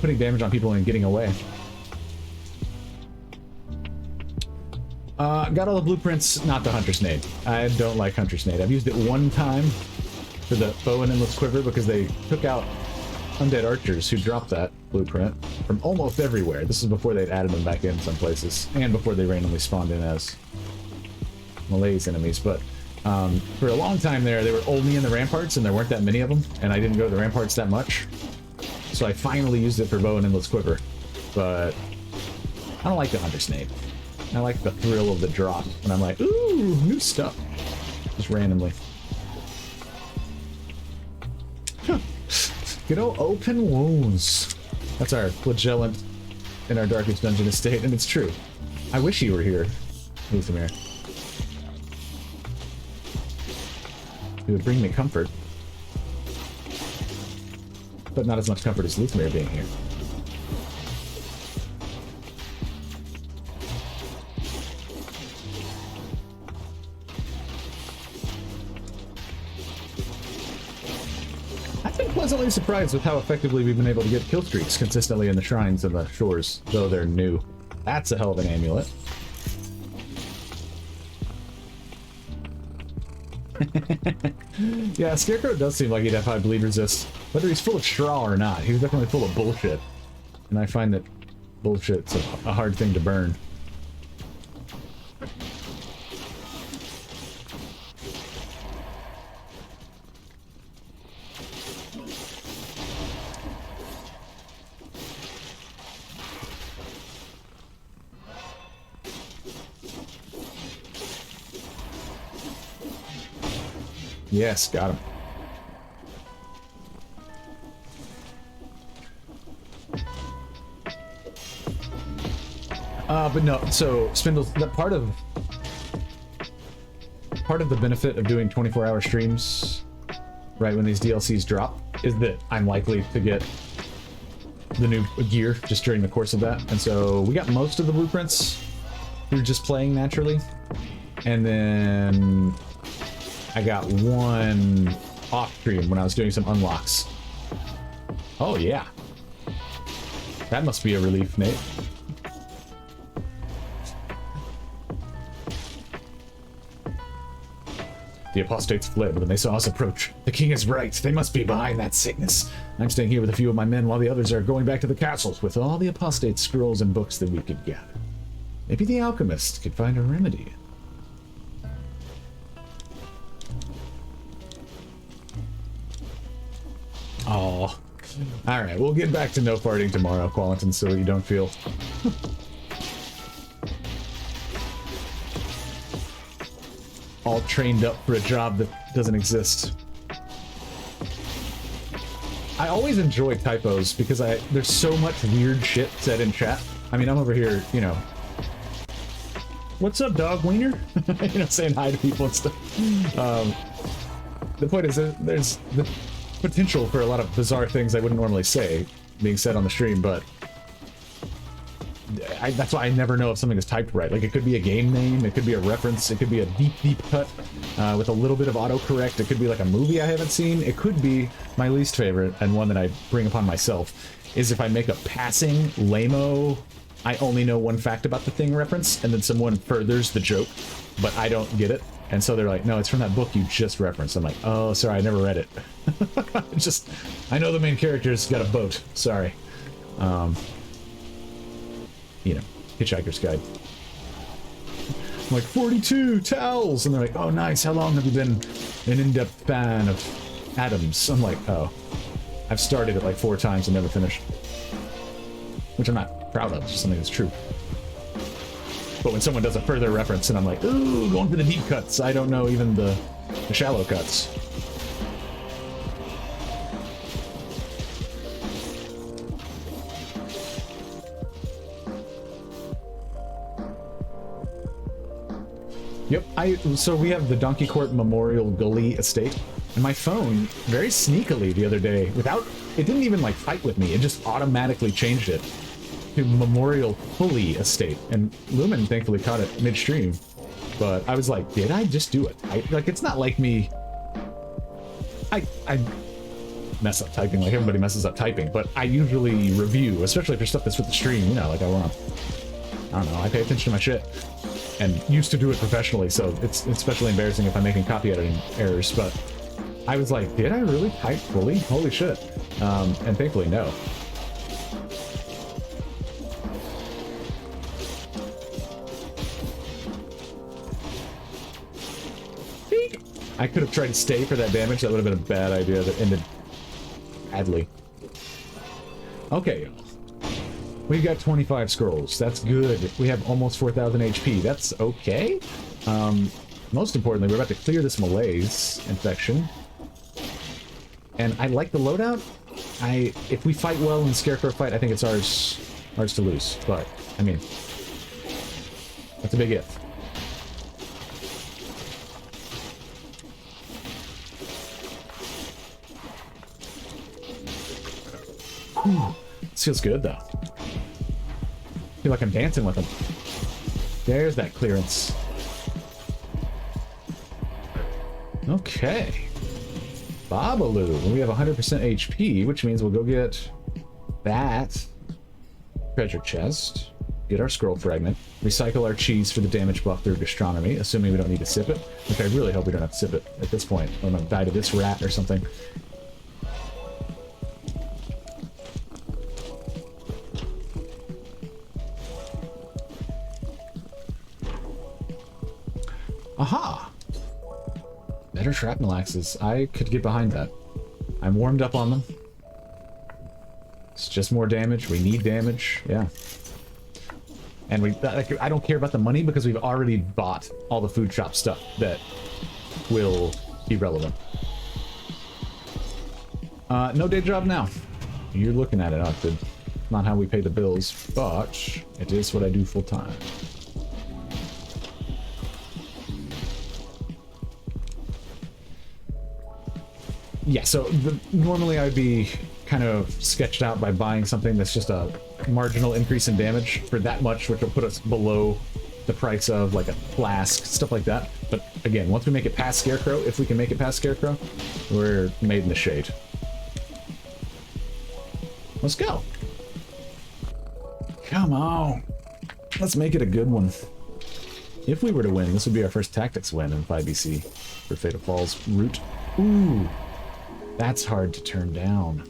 putting damage on people and getting away. Got all the blueprints, not the Hunter's Nade. I don't like Hunter's Nade. I've used it one time for the bow and endless quiver because they took out undead archers who dropped that blueprint from almost everywhere. This is before they'd added them back in some places, and before they randomly spawned in as Malaise enemies, but for a long time there, they were only in the ramparts, and there weren't that many of them, and I didn't go to the ramparts that much. So I finally used it for bow and endless quiver, but I don't like the Hunter's Nade. I like the thrill of the drop, and I'm like, ooh, new stuff, just randomly. Huh. Good old open wounds. That's our flagellant in our darkest dungeon estate, and it's true. I wish you were here, Luthimir. It would bring me comfort. But not as much comfort as Luthimir being here. I've been pleasantly surprised with how effectively we've been able to get kill streaks consistently in the shrines and the shores, though they're new. That's a hell of an amulet. Yeah, Scarecrow does seem like he'd have high bleed resist. Whether he's full of straw or not, he's definitely full of bullshit. And I find that bullshit's a hard thing to burn. Yes, got him. But no, so Spindles, that part of the benefit of doing 24-hour streams right when these DLCs drop, is that I'm likely to get the new gear just during the course of that. And so we got most of the blueprints through just playing naturally. And then I got one off stream when I was doing some unlocks. Oh yeah. That must be a relief, Nate. The apostates fled when they saw us approach. The king is right. They must be behind that sickness. I'm staying here with a few of my men while the others are going back to the castles with all the apostate scrolls and books that we could gather. Maybe the alchemist could find a remedy. Oh. Alright, we'll get back to no farting tomorrow, Qualentin, so you don't feel... all trained up for a job that doesn't exist. I always enjoy typos because there's so much weird shit said in chat. I mean, I'm over here, you know, what's up, dog wiener? You know, saying hi to people and stuff. The point is that there's the potential for a lot of bizarre things I wouldn't normally say being said on the stream, but that's why I never know if something is typed right. Like, it could be a game name, it could be a reference, it could be a deep cut with a little bit of autocorrect, it could be like a movie I haven't seen, it could be my least favorite, and one that I bring upon myself, is if I make a passing, lame-o, I only know one fact about the thing reference, and then someone furthers the joke, but I don't get it. And so they're like, no, it's from that book you just referenced. I'm like, oh, sorry, I never read it. I know the main character's got a boat. Sorry. You know, Hitchhiker's Guide. I'm like, 42 towels! And they're like, oh, nice, how long have you been an in-depth fan of Adams? I'm like, oh, I've started it like 4 times and never finished. Which I'm not proud of, it's just something that's true. But when someone does a further reference and I'm like, ooh, going for the deep cuts, I don't know even the shallow cuts. Yep, so we have the Donkey Court Memorial Gully Estate, and my phone, very sneakily the other day, it didn't even like fight with me, it just automatically changed it to Memorial Fully Estate, and Lumen thankfully caught it midstream, but I was like, did I just do it? Like, it's not like me, I mess up typing like everybody messes up typing, but I usually review, especially for stuff that's with the stream, you know, like I don't know, I pay attention to my shit. And used to do it professionally, so it's especially embarrassing if I'm making copy editing errors, but I was like, did I really type fully? Holy shit. And thankfully, no. I could have tried to stay for that damage, that would have been a bad idea that ended badly. Okay. We got 25 scrolls. That's good. We have almost 4,000 HP. That's okay. Most importantly, we're about to clear this malaise infection. And I like the loadout. If we fight well in the Scarecrow fight, I think it's ours to lose. But, I mean, that's a big if. Whew. This feels good, though. I feel like I'm dancing with them. There's that clearance. Okay. Babalu. We have 100% HP, which means we'll go get that treasure chest, get our scroll fragment, recycle our cheese for the damage buff through gastronomy, assuming we don't need to sip it, which I really hope we don't have to sip it at this point. I'm gonna die to this rat or something. Aha! Better shrapnel axes. I could get behind that. I'm warmed up on them. It's just more damage. We need damage. Yeah. And like, I don't care about the money because we've already bought all the food shop stuff that will be relevant. No day job now. You're looking at it, Octid. Not how we pay the bills, but it is what I do full time. yeah, so normally I'd be kind of sketched out by buying something that's just a marginal increase in damage for that much, which will put us below the price of like a flask, stuff like that. But again, once we make it past Scarecrow, if we can make it past Scarecrow, we're made in the shade. Let's go. Come on. Let's make it a good one. If we were to win, this would be our first tactics win in 5BC for Fatal Falls route. Ooh, that's hard to turn down.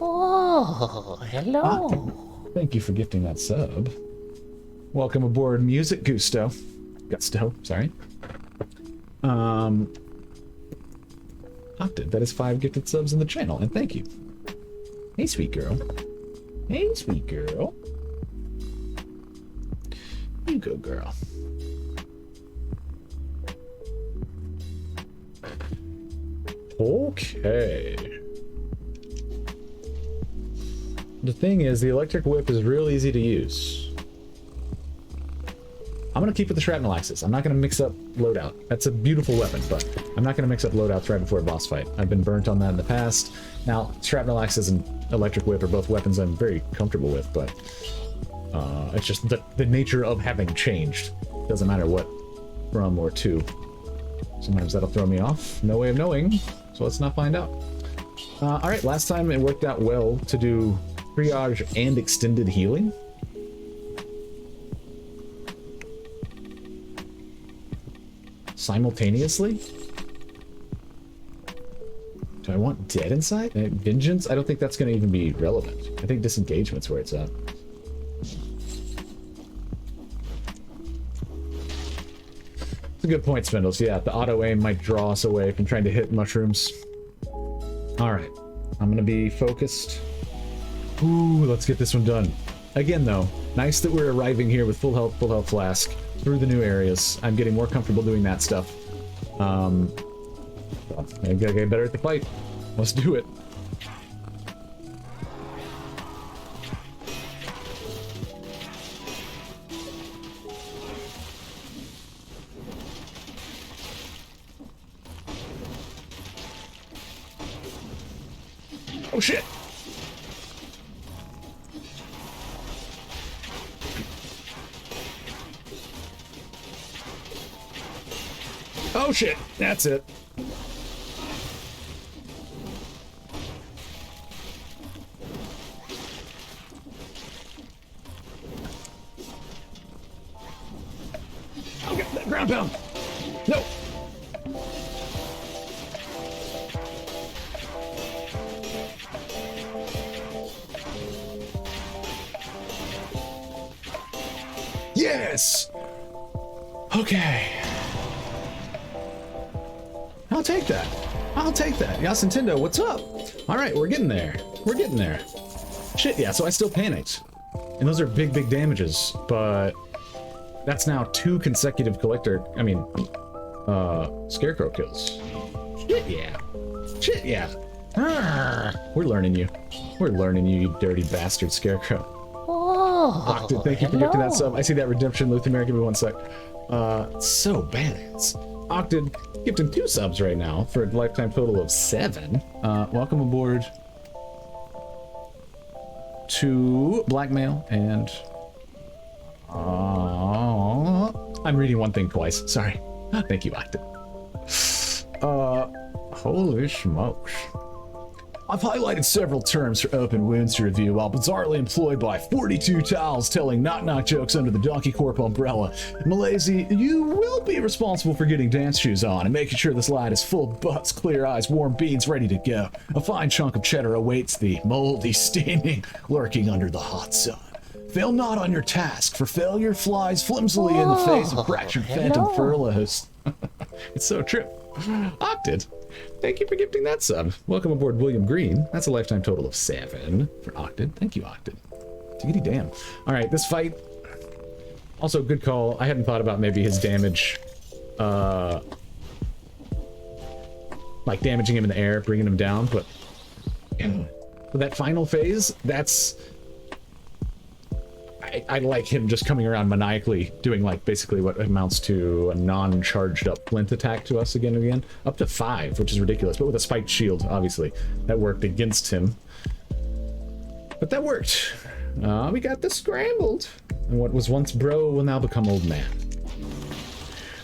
Oh, hello. Thank you for gifting that sub. Welcome aboard Music Gusto. Sorry. Octave, that is 5 gifted subs in the channel, and thank you. Hey, sweet girl. Hey, sweet girl. You go, girl. Okay. The thing is, the electric whip is real easy to use. I'm going to keep with the shrapnel axes. I'm not going to mix up loadout. That's a beautiful weapon, but I'm not going to mix up loadouts right before a boss fight. I've been burnt on that in the past. Now, shrapnel axes and electric whip are both weapons I'm very comfortable with, but it's just the nature of having changed. Doesn't matter what from or to. Sometimes that'll throw me off. No way of knowing, so let's not find out. Alright, last time it worked out well to do triage and extended healing. Simultaneously? Do I want dead inside? Vengeance? I don't think that's going to even be relevant. I think disengagement's where it's at. It's a good point, Spindles. Yeah, the auto-aim might draw us away from trying to hit mushrooms. Alright. I'm going to be focused. Ooh, let's get this one done. Again, though, nice that we're arriving here with full health flask through the new areas. I'm getting more comfortable doing that stuff. I gotta get better at the fight. Let's do it. Oh shit! Oh shit, that's it. I'll get that ground pound. No. Yes. Okay. I'll take that. I'll take that. Yas Nintendo, what's up? All right, we're getting there. We're getting there. Shit, yeah, so I still panicked. And those are big, big damages, but that's now 2 consecutive Scarecrow kills. Shit, yeah. Shit, yeah. We're learning you. We're learning you, you dirty bastard, Scarecrow. Oh, Octave, thank you for gifting that sub. I see that redemption, Luther. Give me 1 sec. So badass. Octave gifting 2 subs right now for a lifetime total of 7. Welcome aboard to Blackmail and I'm reading one thing twice. Sorry. Thank you, Octave. Holy smokes. I've highlighted several terms for open wounds to review while bizarrely employed by 42 towels telling knock-knock jokes under the Donkey Corp umbrella. Malazy, you will be responsible for getting dance shoes on and making sure this line is full butts, clear eyes, warm beans ready to go. A fine chunk of cheddar awaits thee, moldy, steaming, lurking under the hot sun. Fail not on your task, for failure flies flimsily in the face of fractured phantom furloughs. It's so true. Octave, thank you for gifting that sub. Welcome aboard, William Green. That's a lifetime total of 7 for Octave. Thank you, Octave. Diggity damn. All right, this fight. Also, good call. I hadn't thought about maybe his damage, like damaging him in the air, bringing him down, but for that final phase, that's. I like him just coming around maniacally, doing like basically what amounts to a non-charged up flint attack to us again and again. Up to 5, which is ridiculous, but with a spiked shield, obviously. That worked against him. But that worked. We got this scrambled. And what was once bro will now become old man.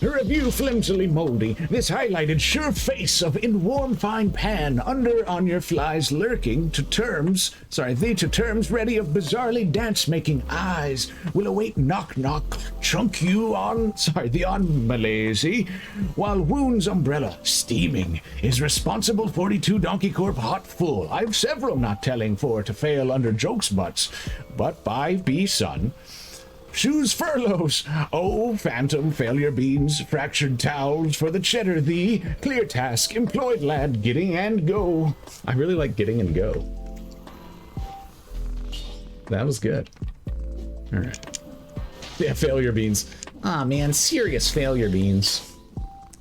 Review flimsily moldy, this highlighted sure face of in warm fine pan, under on your flies lurking to terms, thee to terms ready of bizarrely dance-making eyes, will await knock-knock, chunk you on, the on Malaysia, while wounds umbrella, steaming, is responsible 42 Donkey Corp hot full. I've several not telling for to fail under jokes butts, but by be son. Shoes furloughs, oh phantom failure beans, fractured towels for the cheddar thee, clear task, employed lad, getting and go. I really like getting and go. That was good. All right. Yeah, failure beans. Ah, man, serious failure beans.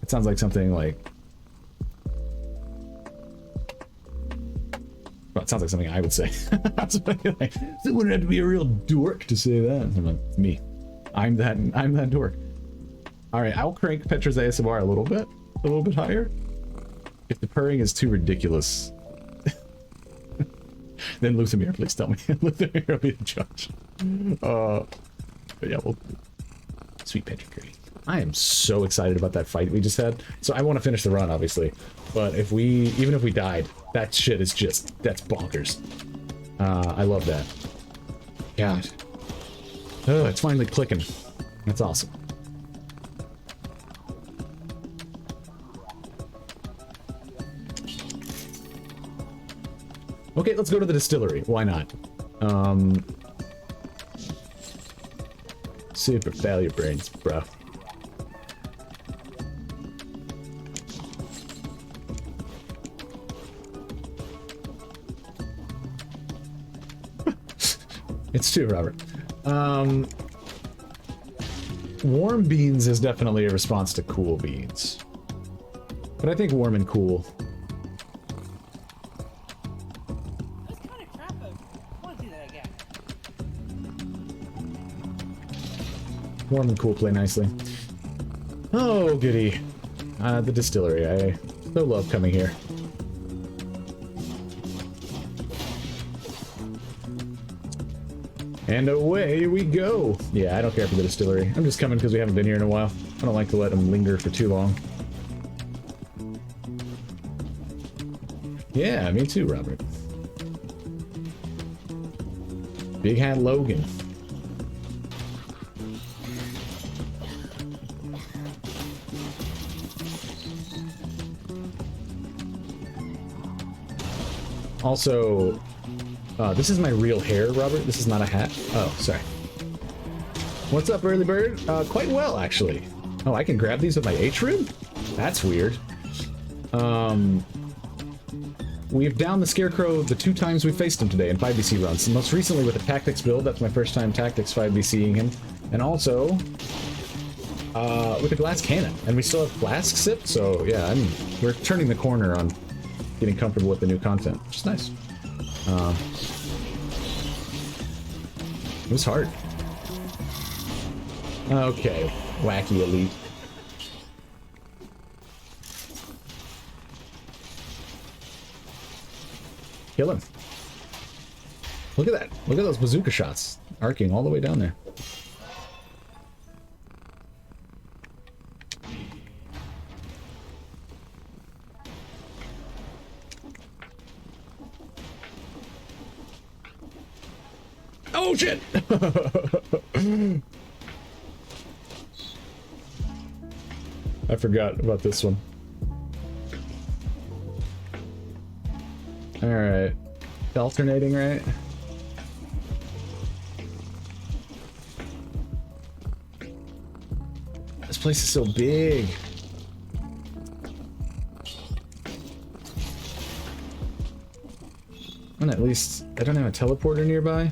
It sounds like something like... Well, it sounds like something I would say. Like, it wouldn't have to be a real dork to say that. I'm like, it's me. I'm that dork. All right, I'll crank Petra's ASMR a little bit higher. If the purring is too ridiculous, then Luthamir, please tell me. Luthamir will be the judge. But yeah, well, sweet Petra Curry. I am so excited about that fight we just had. So I want to finish the run, obviously. But even if we died, that shit is just, that's bonkers. I love that. God. Oh, it's finally clicking. That's awesome. Okay, let's go to the distillery. Why not? Super failure brains, bro. It's true, Robert. Warm beans is definitely a response to cool beans. But I think warm and cool. Warm and cool play nicely. Oh, goody. The distillery. I so love coming here. And away we go. Yeah, I don't care for the distillery. I'm just coming because we haven't been here in a while. I don't like to let them linger for too long. Yeah, me too, Robert. Big Hat Logan. Also, this is my real hair, Robert. This is not a hat. Oh, sorry. What's up, early bird? Quite well, actually. Oh, I can grab these with my H-room? That's weird. We've downed the Scarecrow the 2 times we faced him today in 5BC runs. Most recently with a Tactics build. That's my first time Tactics 5BCing him. And also, with a glass cannon. And we still have flask sip, so yeah, we're turning the corner on getting comfortable with the new content, which is nice. It was hard. Okay, wacky elite. Kill him. Look at that. Look at those bazooka shots arcing all the way down there. Oh shit! I forgot about this one. Alright. Alternating, right? This place is so big. And at least I don't have a teleporter nearby.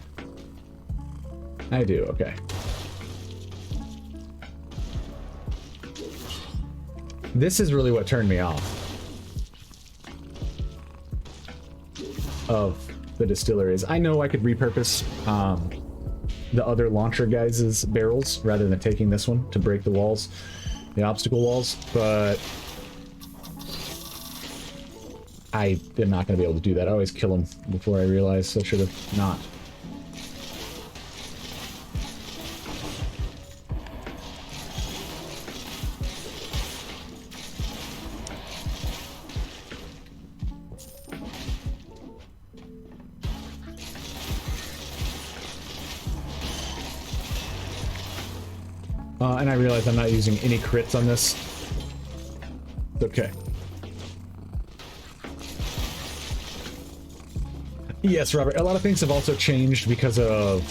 I do, okay. This is really what turned me off of the distilleries. I know I could repurpose the other launcher guys' barrels rather than taking this one to break the walls, the obstacle walls, but I am not going to be able to do that. I always kill them before I realize I should have not. And I realize I'm not using any crits on this. Okay. Yes, Robert, a lot of things have also changed because of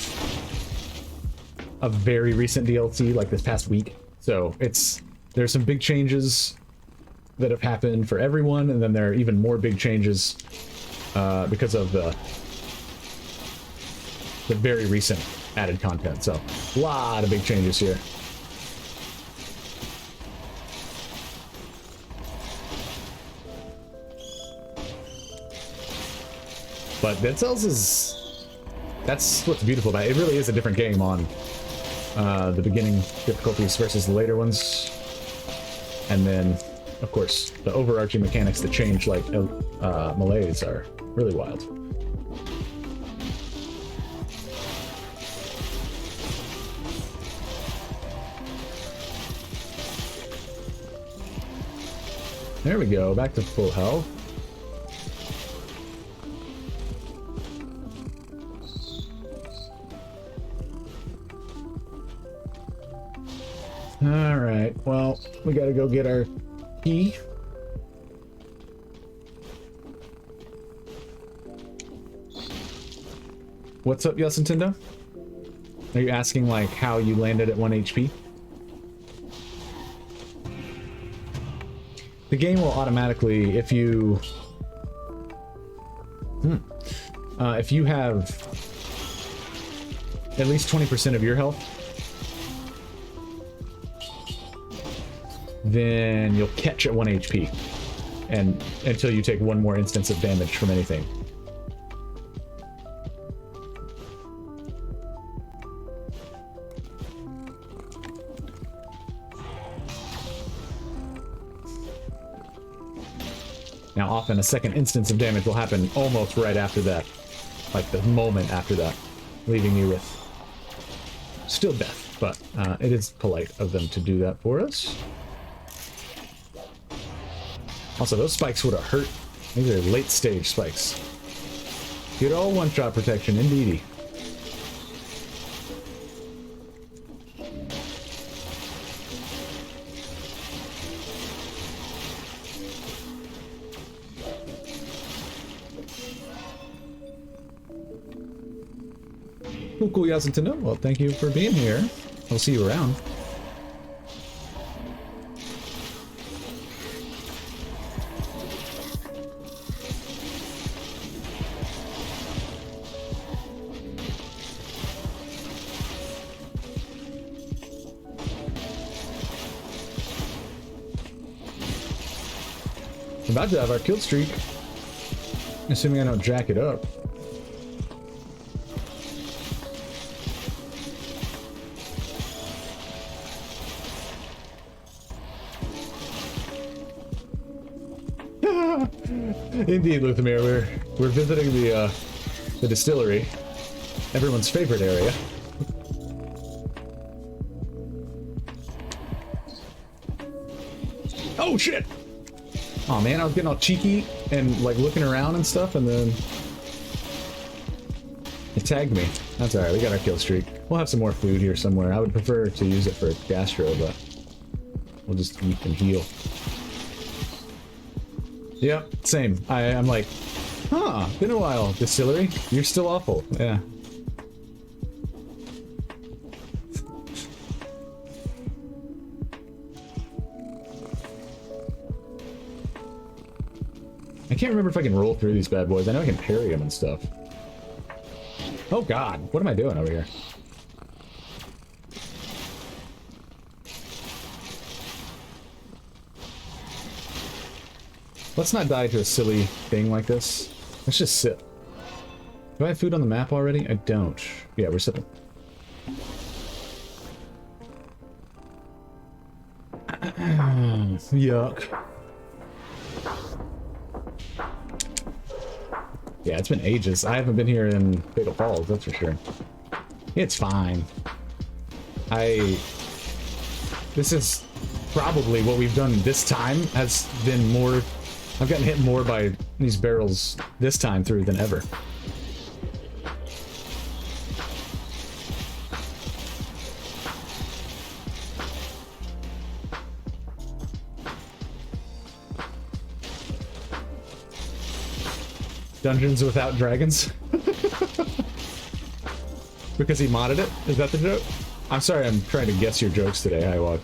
a very recent DLC, like this past week. So there's some big changes that have happened for everyone, and then there are even more big changes because of the very recent added content. So a lot of big changes here. But Dead Cells that's what's beautiful about it. It really is a different game on the beginning difficulties versus the later ones. And then, of course, the overarching mechanics that change, like Malaise, are really wild. There we go, back to full health. Alright, well, we gotta go get our key. What's up, Yes Nintendo? Are you asking, like, how you landed at 1 HP? The game will automatically, if you have at least 20% of your health, then you'll catch at 1 HP, and until you take one more instance of damage from anything. Now, often a second instance of damage will happen almost right after that, like the moment after that, leaving you with still death, but it is polite of them to do that for us. Also, those spikes would have hurt. These are late stage spikes. Get all one-shot protection, indeedy. Cool, Yasunto. Well, thank you for being here. I'll see you around. We're about to have our kill streak, assuming I don't jack it up. Indeed, Luthamir, we're visiting the distillery, everyone's favorite area. Oh shit! Oh man, I was getting all cheeky and like looking around and stuff, and then it tagged me. That's alright, we got our kill streak. We'll have some more food here somewhere. I would prefer to use it for gastro, but we'll just eat and heal. Yep, same. I'm like, huh, been a while, Distillery. You're still awful. Yeah. I can't remember if I can roll through these bad boys. I know I can parry them and stuff. Oh god, what am I doing over here? Let's not die to a silly thing like this. Let's just sit. Do I have food on the map already? I don't. Yeah, we're sitting. Yuck. Yeah, it's been ages. I haven't been here in Fatal Falls, that's for sure. It's fine. This is probably what we've done this time has been more... I've gotten hit more by these barrels this time through than ever. Dungeons without dragons? Because he modded it? Is that the joke? I'm sorry, I'm trying to guess your jokes today, Hiwog.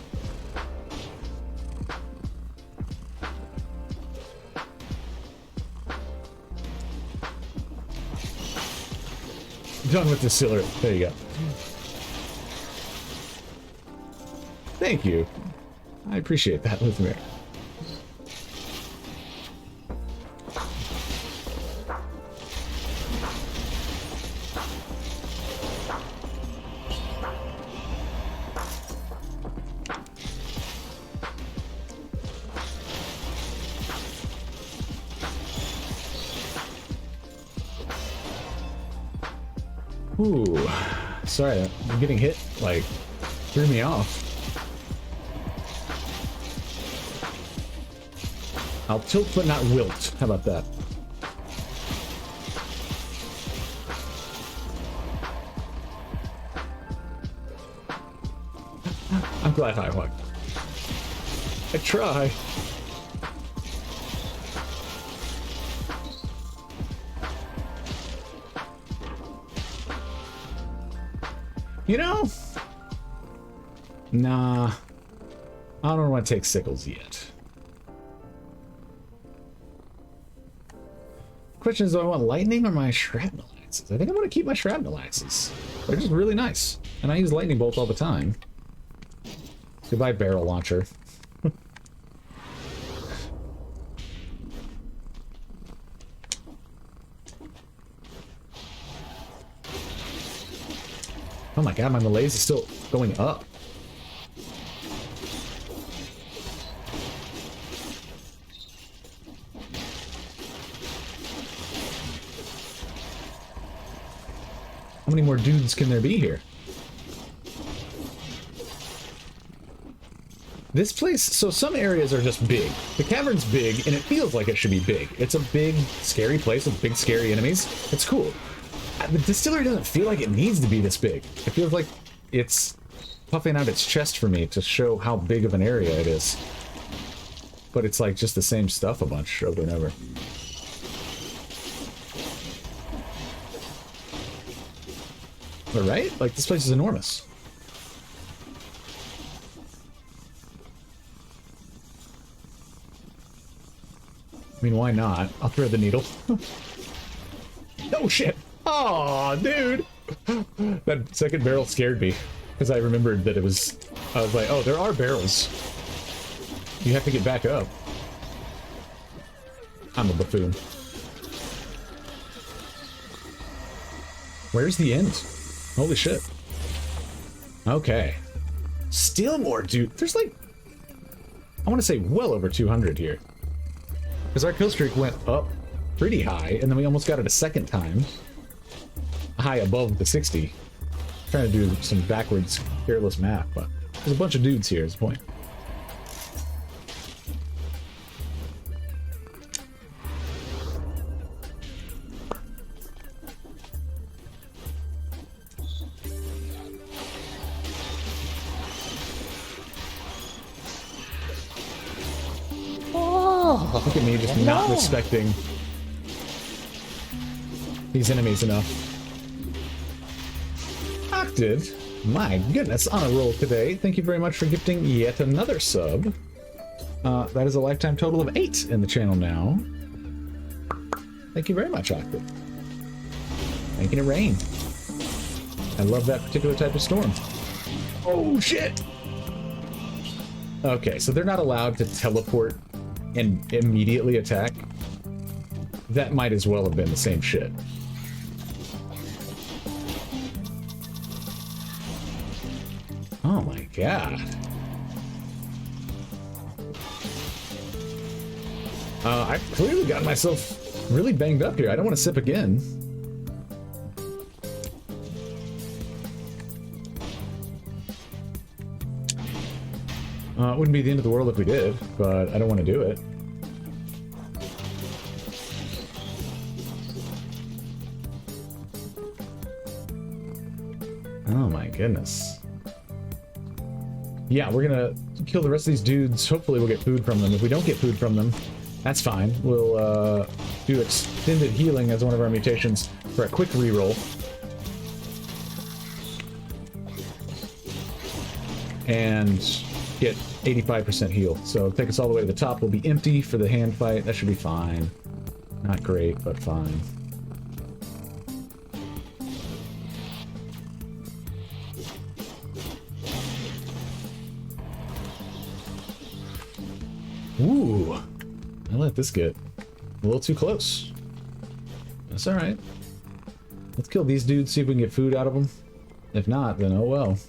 Done with Distillery. There you go. Thank you. I appreciate that, Lithmir. Ooh, sorry, I'm getting hit, like, threw me off. I'll tilt but not wilt. How about that? I'm glad I won. I try. You know? Nah. I don't want to take sickles yet. Question is, do I want lightning or my shrapnel axes? I think I'm going to keep my shrapnel axes. They're just really nice. And I use lightning bolts all the time. Goodbye, barrel launcher. Oh my god, my malaise is still going up. How many more dudes can there be here? This place, so some areas are just big. The cavern's big, and it feels like it should be big. It's a big, scary place with big, scary enemies. It's cool. The distillery doesn't feel like it needs to be this big. It feels like it's puffing out its chest for me to show how big of an area it is. But it's like just the same stuff a bunch over and over. But right? Like, this place is enormous. I mean, why not? I'll thread the needle. Oh, shit! Aw, dude! That second barrel scared me. Because I remembered that it was... I was like, oh, there are barrels. You have to get back up. I'm a buffoon. Where's the end? Holy shit. Okay. Still more, dude. There's like... I want to say well over 200 here. Because our kill streak went up pretty high, and then we almost got it a second time. High above the 60. Trying to do some backwards, careless math, but there's a bunch of dudes here is the point. Oh, Look at me just not respecting these enemies enough. Octave, my goodness, on a roll today. Thank you very much for gifting yet another sub. That is a lifetime total of 8 in the channel now. Thank you very much, Octave. Making it rain. I love that particular type of storm. Oh, shit! Okay, so they're not allowed to teleport and immediately attack. That might as well have been the same shit. god. I've clearly got myself really banged up here. I don't want to sip again. It wouldn't be the end of the world if we did, but I don't want to do it. Oh my goodness. Yeah, we're gonna kill the rest of these dudes. Hopefully we'll get food from them. If we don't get food from them, that's fine. We'll do extended healing as one of our mutations for a quick reroll. And get 85% heal. So take us all the way to the top. We'll be empty for the hand fight. That should be fine. Not great, but fine. Ooh, I let this get a little too close. That's all right. Let's kill these dudes, see if we can get food out of them. If not, then oh well.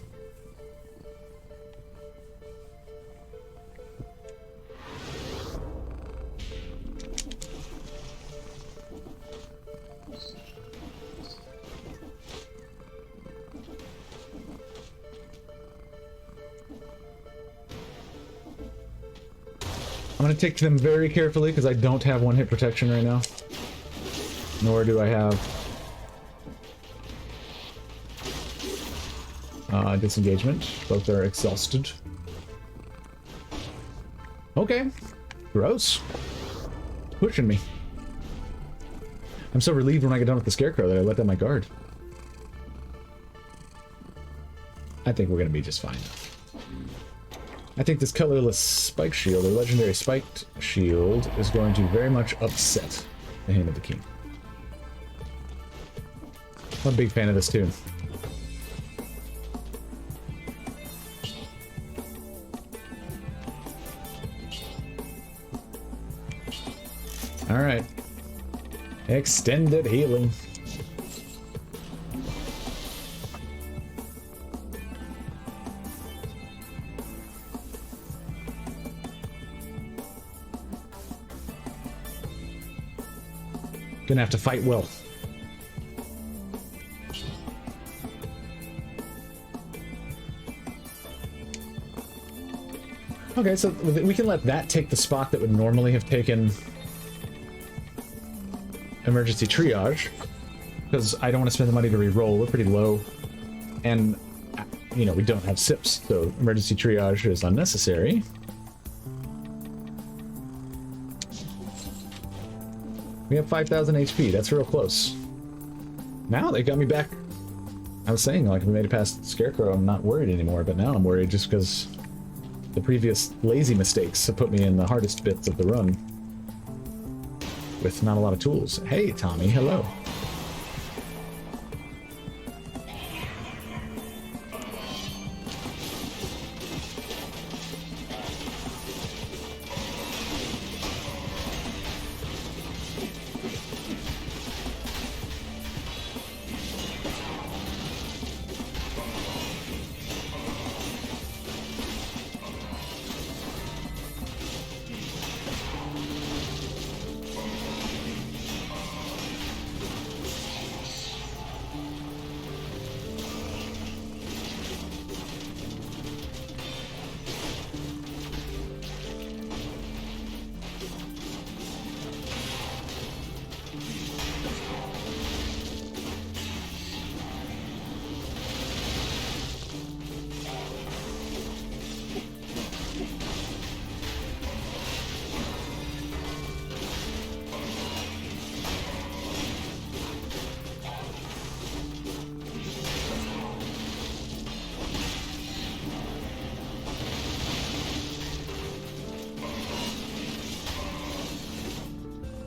I'm going to take them very carefully because I don't have one hit protection right now. Nor do I have disengagement. Both are exhausted. Okay. Gross. Pushing me. I'm so relieved when I get done with the Scarecrow that I let down my guard. I think we're going to be just fine. I think this colorless spike shield, or legendary spiked shield, is going to very much upset the Hand of the King. I'm a big fan of this tune. Alright. Extended healing. Gonna have to fight well. Okay, so we can let that take the spot that would normally have taken emergency triage, because I don't want to spend the money to re-roll. We're pretty low, and you know we don't have sips, so emergency triage is unnecessary. We have 5,000 HP. That's real close. Now they got me back. I was saying, like, if we made it past Scarecrow, I'm not worried anymore, but now I'm worried just because the previous lazy mistakes have put me in the hardest bits of the run with not a lot of tools. Hey, Tommy, hello.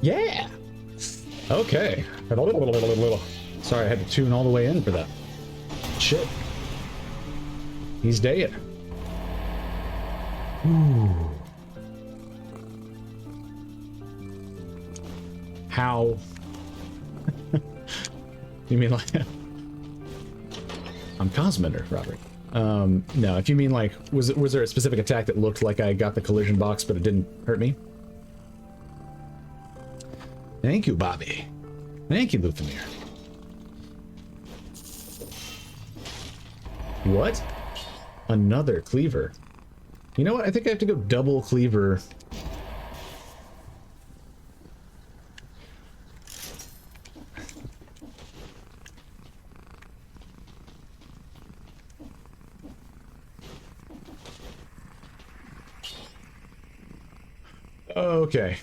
Yeah! Okay. Sorry, I had to tune all the way in for that. Shit. He's dead. Ooh. How? You mean like... I'm kosmender, Robert. No, if you mean like, was there a specific attack that looked like I got the collision box, but it didn't hurt me? Thank you, Bobby. Thank you, Luthamir. What? Another cleaver. You know what? I think I have to go double cleaver. Okay.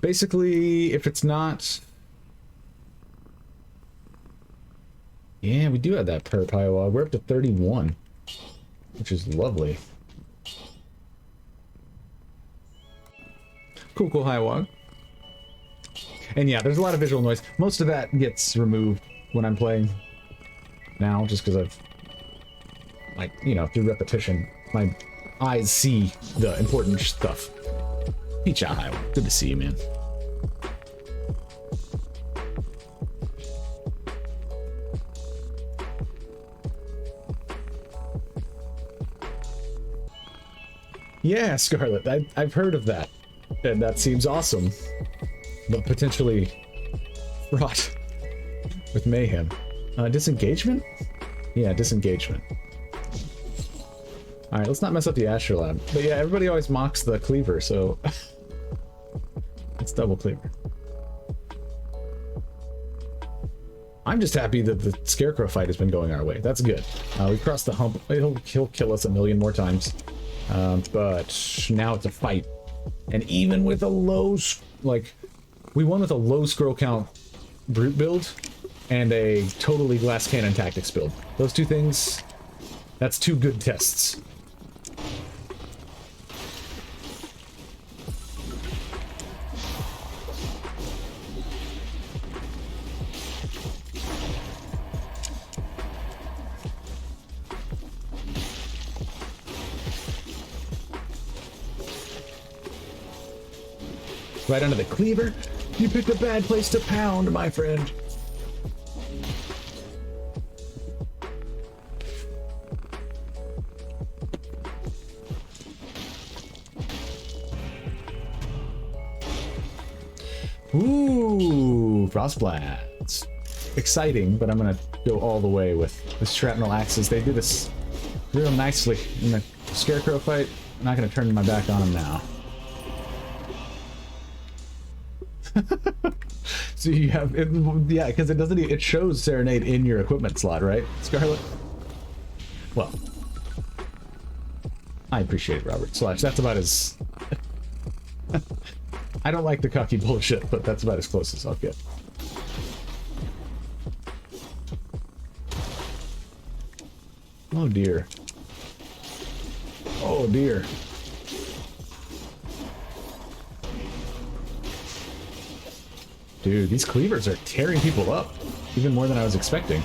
Basically, if it's not... Yeah, we do have that per Iowa. We're up to 31, which is lovely. Cool, Highwog. And yeah, there's a lot of visual noise. Most of that gets removed when I'm playing now, just because I've, like, you know, through repetition, my eyes see the important stuff. Peach out, Highwog. Good to see you, man. Yeah, Scarlet, I've heard of that. And that seems awesome. But potentially fraught with mayhem. Disengagement? Yeah, disengagement. Alright, let's not mess up the Astrolab. But yeah, everybody always mocks the cleaver, so... it's double cleaver. I'm just happy that the Scarecrow fight has been going our way. That's good. We crossed the hump. He'll kill us a million more times. But now it's a fight. And even with a low... like, we won with a low scroll count brute build and a totally glass cannon tactics build. Those two things, that's two good tests. Right under the cleaver? You picked a bad place to pound, my friend. Ooh, Frostblast. Exciting, but I'm gonna go all the way with the shrapnel axes. They do this real nicely in the Scarecrow fight. I'm not gonna turn my back on them now. So you have it, yeah, because it doesn't. It shows Serenade in your equipment slot, right, Scarlet? Well, I appreciate it, Robert Slash. That's about as. I don't like the cocky bullshit, but that's about as close as I'll get. Oh dear. Oh dear. Dude, these cleavers are tearing people up, even more than I was expecting.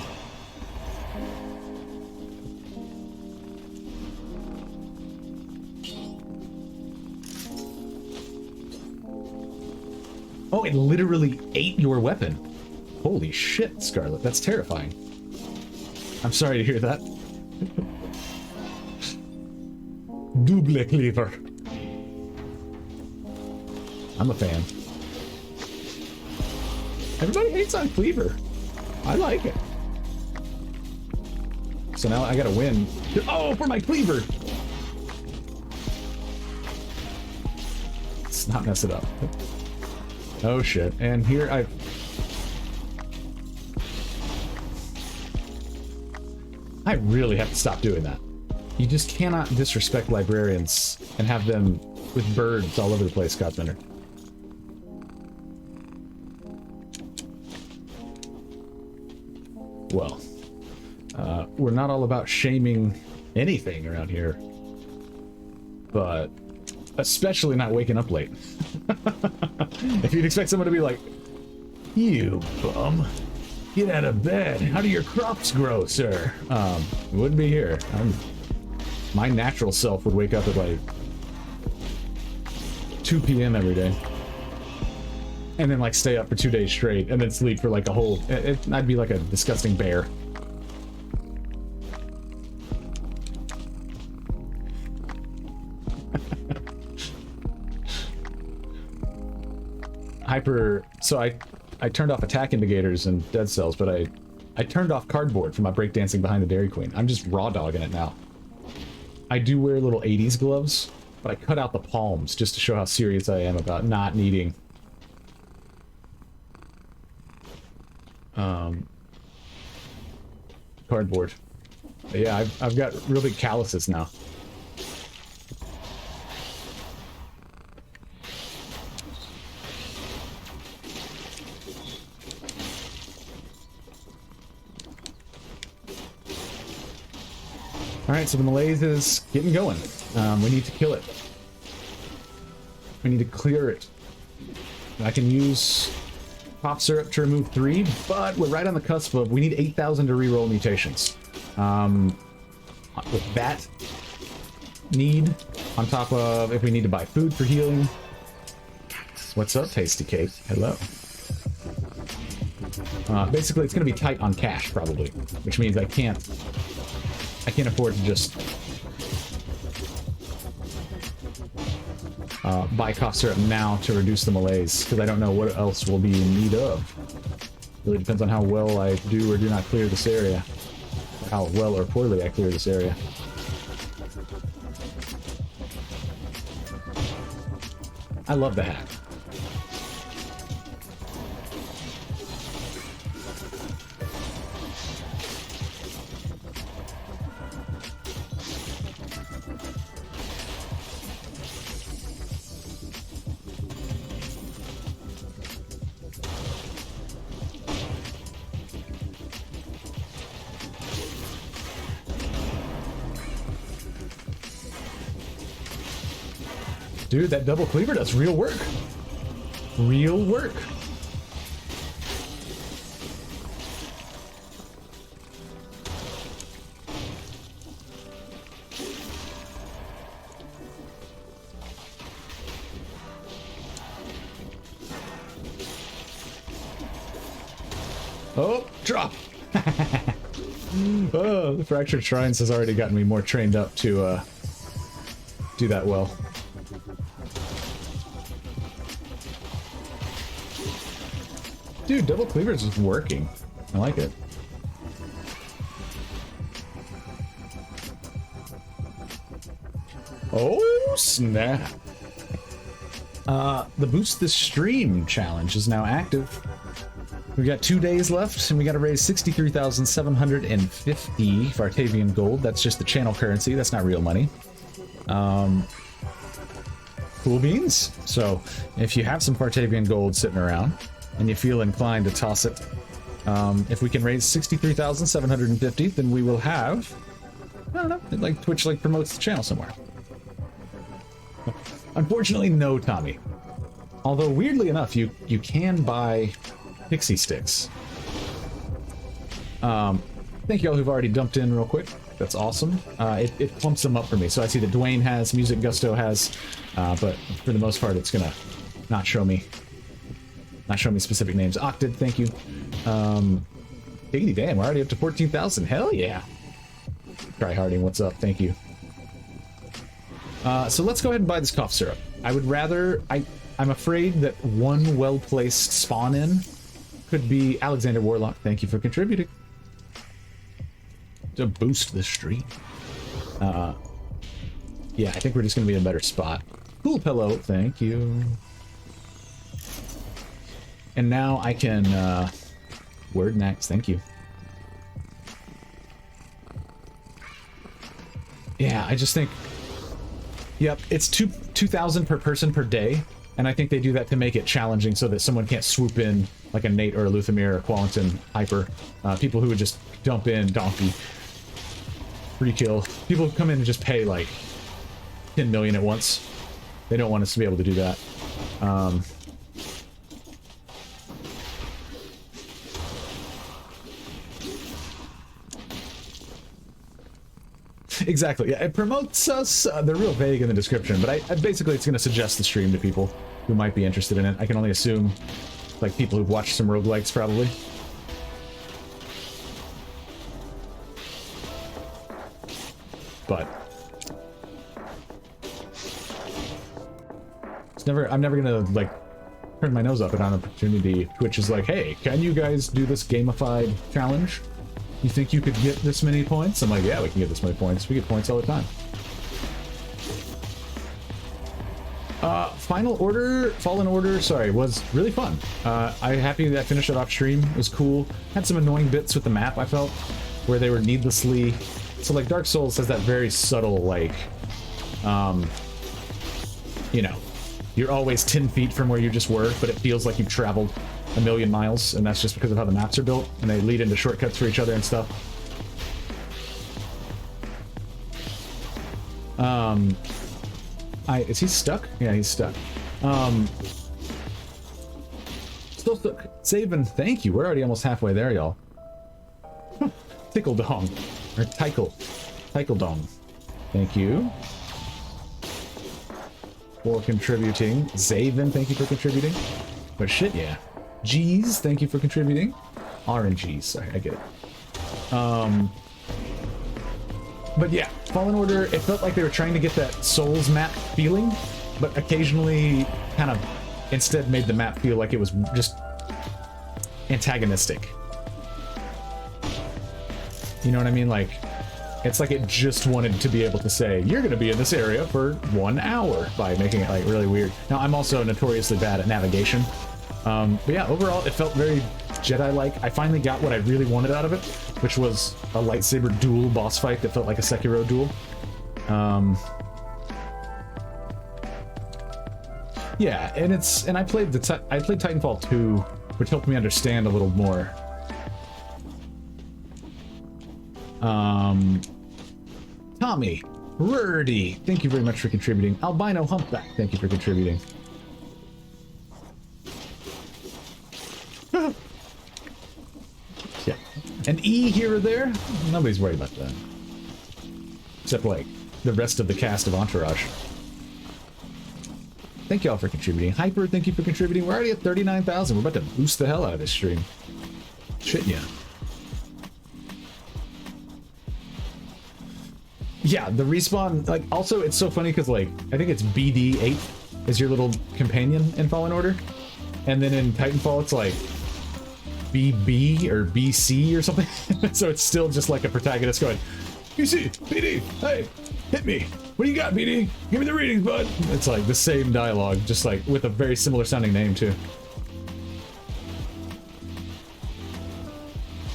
Oh, it literally ate your weapon. Holy shit, Scarlet, that's terrifying. I'm sorry to hear that. Double cleaver. I'm a fan. Everybody hates on Cleaver. I like it. So now I gotta win. Oh, for my Cleaver! Let's not mess it up. Oh shit. And here I really have to stop doing that. You just cannot disrespect librarians and have them with birds all over the place, Kosmender. Well, we're not all about shaming anything around here, but especially not waking up late. If you'd expect someone to be like, "You bum, get out of bed. How do your crops grow, sir?" It wouldn't be here. My natural self would wake up at like 2 p.m. every day. And then like stay up for 2 days straight and then sleep for like a whole... I'd be like a disgusting bear. hyper. So I turned off attack indicators and dead cells, but I turned off cardboard from my breakdancing behind the Dairy Queen. I'm just raw dogging it now. I do wear little 80s gloves, but I cut out the palms just to show how serious I am about not needing cardboard. But yeah, I've got real big calluses now. Alright, so the malaise is getting going. We need to kill it. We need to clear it. I can use cough syrup to remove 3, but we're right on the cusp of we need 8,000 to reroll mutations. With that need, on top of if we need to buy food for healing. What's up, Tasty Cake? Hello. Basically, it's going to be tight on cash, probably, which means I can't afford to just buy cough syrup now to reduce the malaise, because I don't know what else we'll be in need of. Really depends on how well I do or do not clear this area. Or how well or poorly I clear this area. I love the hat. Dude, that double cleaver does real work. Real work. Oh, drop. Oh, the Fractured Shrines has already gotten me more trained up to do that well. Dude, double cleavers is working. I like it. Oh, snap. The Boost the Stream challenge is now active. We got 2 days left, and we got to raise 63,750 Vartavian gold. That's just the channel currency. That's not real money. Cool beans. So, if you have some Vartavian gold sitting around, and you feel inclined to toss it, if we can raise 63,750, then we will have, I don't know, like Twitch like promotes the channel somewhere. Unfortunately, no, Tommy. Although weirdly enough, you can buy pixie sticks. Thank you all who've already dumped in real quick. That's awesome. It plumps them up for me. So I see that Dwayne has, Music Gusto has, but for the most part, it's gonna not show me specific names. Octid, thank you. Diggity damn, we're already up to 14,000. Hell yeah. Tryharding, what's up? Thank you. So let's go ahead and buy this cough syrup. I would rather... I'm afraid that one well-placed spawn-in could be Alexander Warlock. Thank you for contributing. To boost the stream. Yeah, I think we're just going to be in a better spot. Cool pillow, thank you. And now I can, word next, thank you. Yeah, I just think, yep, it's 2,000 per person per day, and I think they do that to make it challenging so that someone can't swoop in like a Nate or a Luthamir or Qualentin Hyper. People who would just dump in Donkey. Free kill. People who come in and just pay like 10 million at once. They don't want us to be able to do that. Exactly. Yeah, it promotes us. They're real vague in the description, but I basically it's going to suggest the stream to people who might be interested in it. I can only assume, like, people who've watched some roguelikes, probably. But it's never. I'm never gonna like turned my nose up at an opportunity. Twitch is like, hey, can you guys do this gamified challenge? You think you could get this many points? I'm like, yeah, we can get this many points. We get points all the time. Fallen Order, sorry, was really fun. I'm happy that I finished it off stream. It was cool. Had some annoying bits with the map, I felt, where they were needlessly... So, like, Dark Souls has that very subtle, like, you know, you're always 10 feet from where you just were, but it feels like you've traveled a million miles, and that's just because of how the maps are built, and they lead into shortcuts for each other and stuff. Is he stuck? Yeah, he's stuck. Still stuck. Saving, thank you. We're already almost halfway there, y'all. Tickle Dong. Or Tickle. Tickle Dong. Thank you. For contributing. Zaven, thank you for contributing. But shit, yeah. G's, thank you for contributing. RNGs, sorry, I get it. But yeah, Fallen Order, it felt like they were trying to get that Souls map feeling, but occasionally kind of instead made the map feel like it was just antagonistic. You know what I mean? Like, it's like it just wanted to be able to say, you're going to be in this area for 1 hour by making it like really weird. Now, I'm also notoriously bad at navigation. But yeah, overall, it felt very Jedi-like. I finally got what I really wanted out of it, which was a lightsaber duel boss fight that felt like a Sekiro duel. Yeah, and I played Titanfall 2, which helped me understand a little more. Tommy, Rurdy, thank you very much for contributing. Albino Humpback, thank you for contributing. Yeah, an E here or there, nobody's worried about that. Except, like, the rest of the cast of Entourage. Thank y'all for contributing. Hyper, thank you for contributing. We're already at 39,000. We're about to boost the hell out of this stream. Shit, yeah. Yeah, the respawn, like, also, it's so funny because, like, I think it's BD8 is your little companion in Fallen Order. And then in Titanfall, it's like BB or BC or something. So it's still just like a protagonist going, BC, BD, hey, hit me. What do you got, BD? Give me the readings, bud. It's like the same dialogue, just like with a very similar sounding name, too.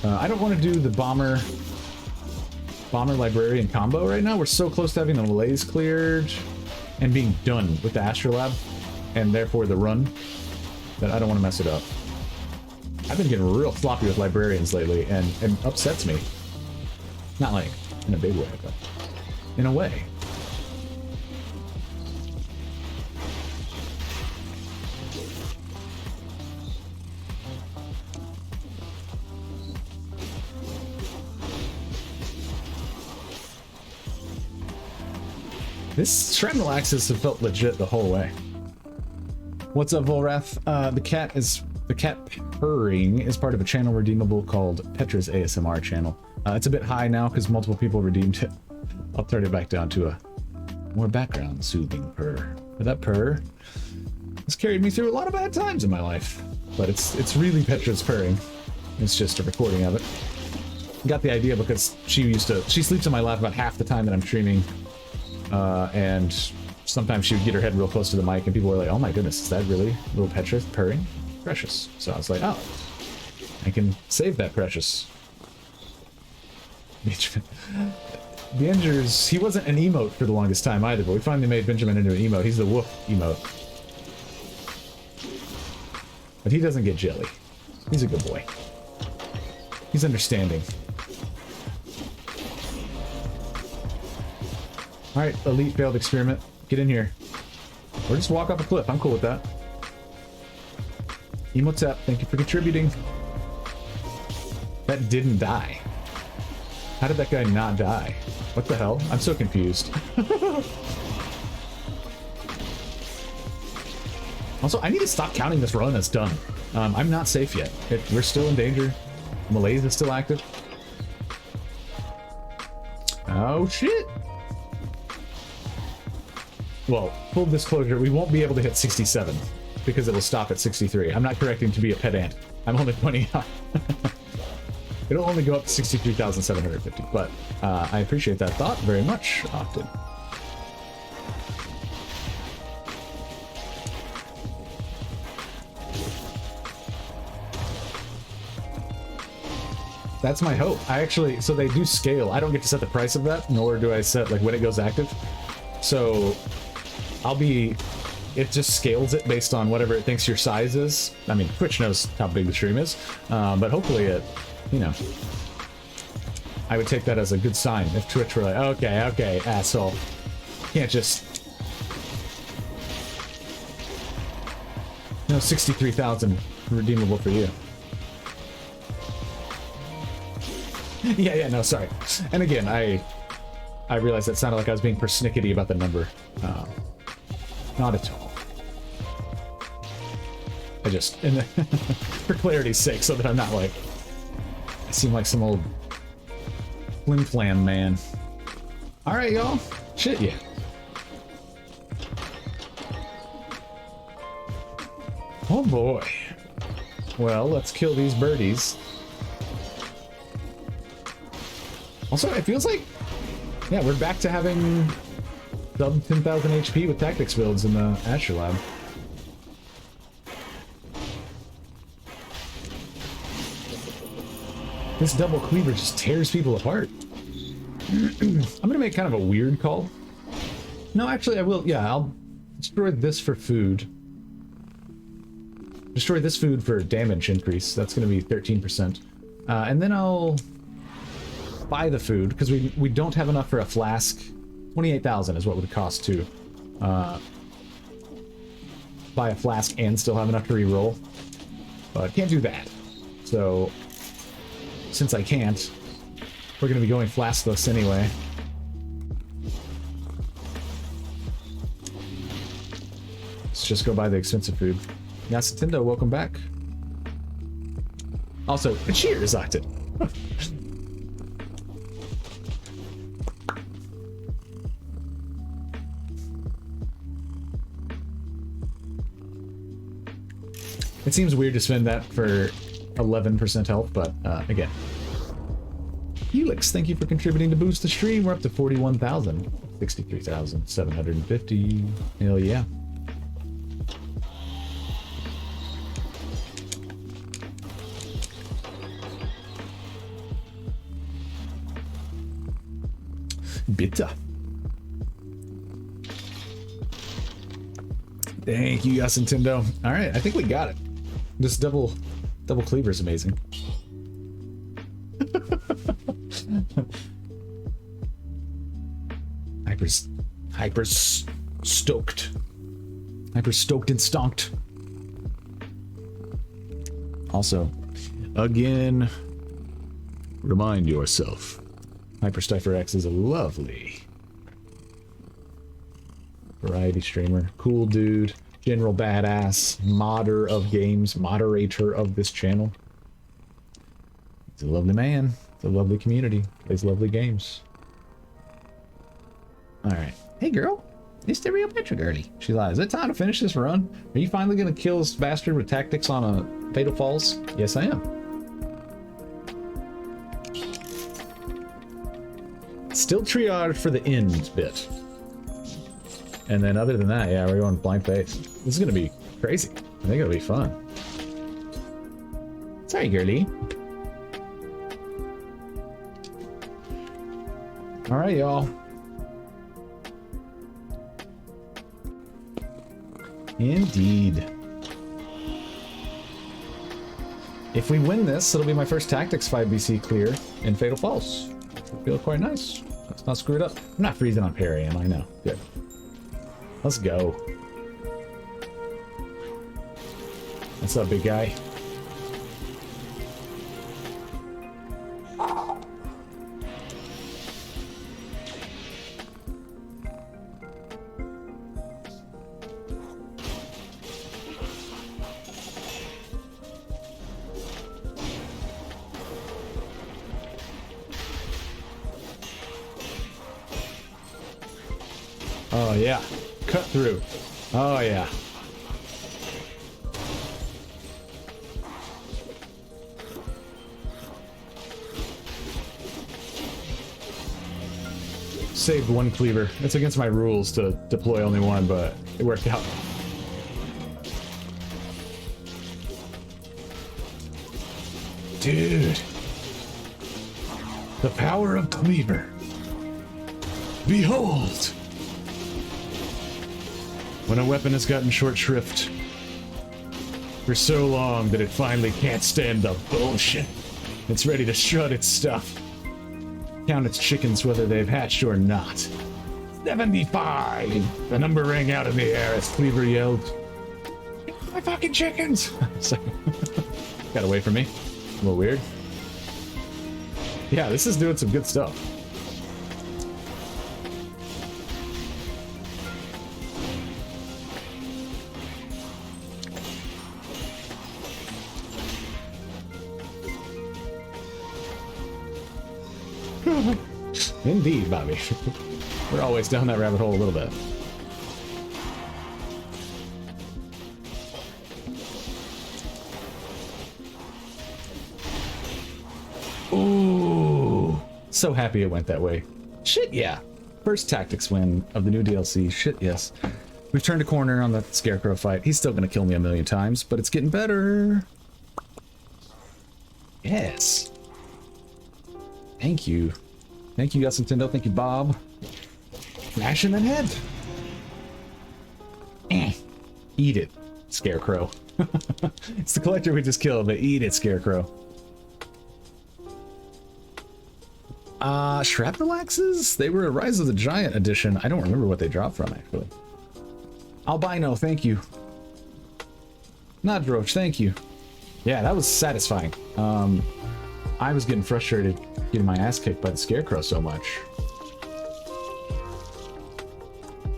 I don't want to do the bomber librarian combo right now. We're so close to having the malaise cleared and being done with the Astrolab and therefore the run that I don't want to mess it up. I've been getting real sloppy with librarians lately and it upsets me. Not like in a big way, but in a way. This shrapnel axis have felt legit the whole way. What's up, Volrath? The cat purring is part of a channel redeemable called Petra's ASMR channel. It's a bit high now because multiple people redeemed it. I'll turn it back down to a more background soothing purr. But that purr has carried me through a lot of bad times in my life. But it's really Petra's purring. It's just a recording of it. Got the idea because she sleeps on my lap about half the time that I'm streaming. And sometimes she would get her head real close to the mic and people were like, oh my goodness, is that really little Petra purring? Precious. So I was like, oh, I can save that precious. Benjamin. Benjers, he wasn't an emote for the longest time either, but we finally made Benjamin into an emote. He's the woof emote. But he doesn't get jelly. He's a good boy. He's understanding. Alright, elite failed experiment. Get in here. Or just walk off a cliff. I'm cool with that. Emotep, thank you for contributing. That didn't die. How did that guy not die? What the hell? I'm so confused. Also, I need to stop counting this run as done. I'm not safe yet. We're still in danger. Malaise is still active. Oh, shit. Well, full disclosure, we won't be able to hit 67 because it will stop at 63. I'm not correcting to be a pedant. I'm only pointing out. It'll only go up to 63,750, but I appreciate that thought very much, Octid. That's my hope. So they do scale. I don't get to set the price of that, nor do I set like when it goes active. So it just scales it based on whatever it thinks your size is. I mean, Twitch knows how big the stream is, but hopefully it, you know, I would take that as a good sign if Twitch were like, okay, asshole. Can't just, 63,000 redeemable for you. Yeah, no, sorry. And again, I realized that sounded like I was being persnickety about the number. Not at all. I just, for clarity's sake, so that I'm not like, I seem like some old flim-flam man. Alright, y'all. Shit, yeah. Oh boy. Well, let's kill these birdies. Also, it feels like, yeah, we're back to having sub 10,000 HP with tactics builds in the Asher Lab. This double cleaver just tears people apart. I'm gonna make kind of a weird call. No, actually, I will. Yeah, I'll destroy this for food. Destroy this food for damage increase. That's gonna be 13%. And then I'll buy the food, because we don't have enough for a flask. 28,000 is what it would cost to buy a flask and still have enough to re-roll. But can't do that. So, since I can't, we're going to be going flaskless anyway. Let's just go buy the expensive food. Yes, Nintendo, welcome back. Also, cheers, Octid. It seems weird to spend that for 11% health, but again. Helix, thank you for contributing to boost the stream. We're up to 41,000. 63,750. Hell yeah. Bitter. Thank you, yes, Nintendo. All right, I think we got it. This double cleaver is amazing. Hyper stoked. Hyper stoked and stonked. Also, again, remind yourself, Hyper X is a lovely variety streamer, cool dude, general badass, modder of games, moderator of this channel. He's a lovely man. It's a lovely community. Plays lovely games. Alright. Hey girl, it's the real Petra girly. She lies. Is it time to finish this run? Are you finally gonna kill this bastard with tactics on a Fatal Falls? Yes, I am. Still triage for the end bit. And then other than that, yeah, we're going blind faith. This is gonna be crazy. I think it'll be fun. Sorry, girly. Alright, y'all. Indeed. If we win this, it'll be my first Tactics 5BC clear in Fatal Falls. It'll feel quite nice. Let's not screw it up. I'm not freezing on parry, am I? No. Good. Let's go. What's up, big guy? Oh yeah, cut through. Oh yeah. saved one cleaver. It's against my rules to deploy only one, but it worked out. Dude. The power of cleaver. Behold! When a weapon has gotten short shrift for so long that it finally can't stand the bullshit, it's ready to strut its stuff. Count its chickens whether they've hatched or not. 75! The number rang out in the air as Cleaver yelled, "My fucking chickens!" So, got away from me. A little weird. Yeah, this is doing some good stuff. Indeed, Bobby. We're always down that rabbit hole a little bit. Ooh, so happy it went that way. Shit, yeah. First tactics win of the new DLC. Shit, yes. We've turned a corner on the Scarecrow fight. He's still gonna kill me a million times, but it's getting better. Yes. Thank you. Thank you, Gus Nintendo. Thank you, Bob. Smashing that head. Eat it, Scarecrow. It's the collector we just killed, but eat it, Scarecrow. Shrapnel axes? They were a Rise of the Giant edition. I don't remember what they dropped from, actually. Albino, thank you. Nodroach, thank you. Yeah, that was satisfying. I was getting frustrated getting my ass kicked by the Scarecrow so much.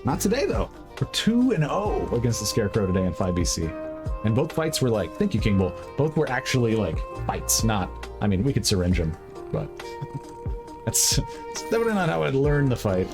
Not today, though. We're 2-0 against the Scarecrow today in 5BC. And both fights were like, thank you, King Bull. Both were actually like fights, not, I mean, we could syringe him, but that's definitely not how I'd learn the fight.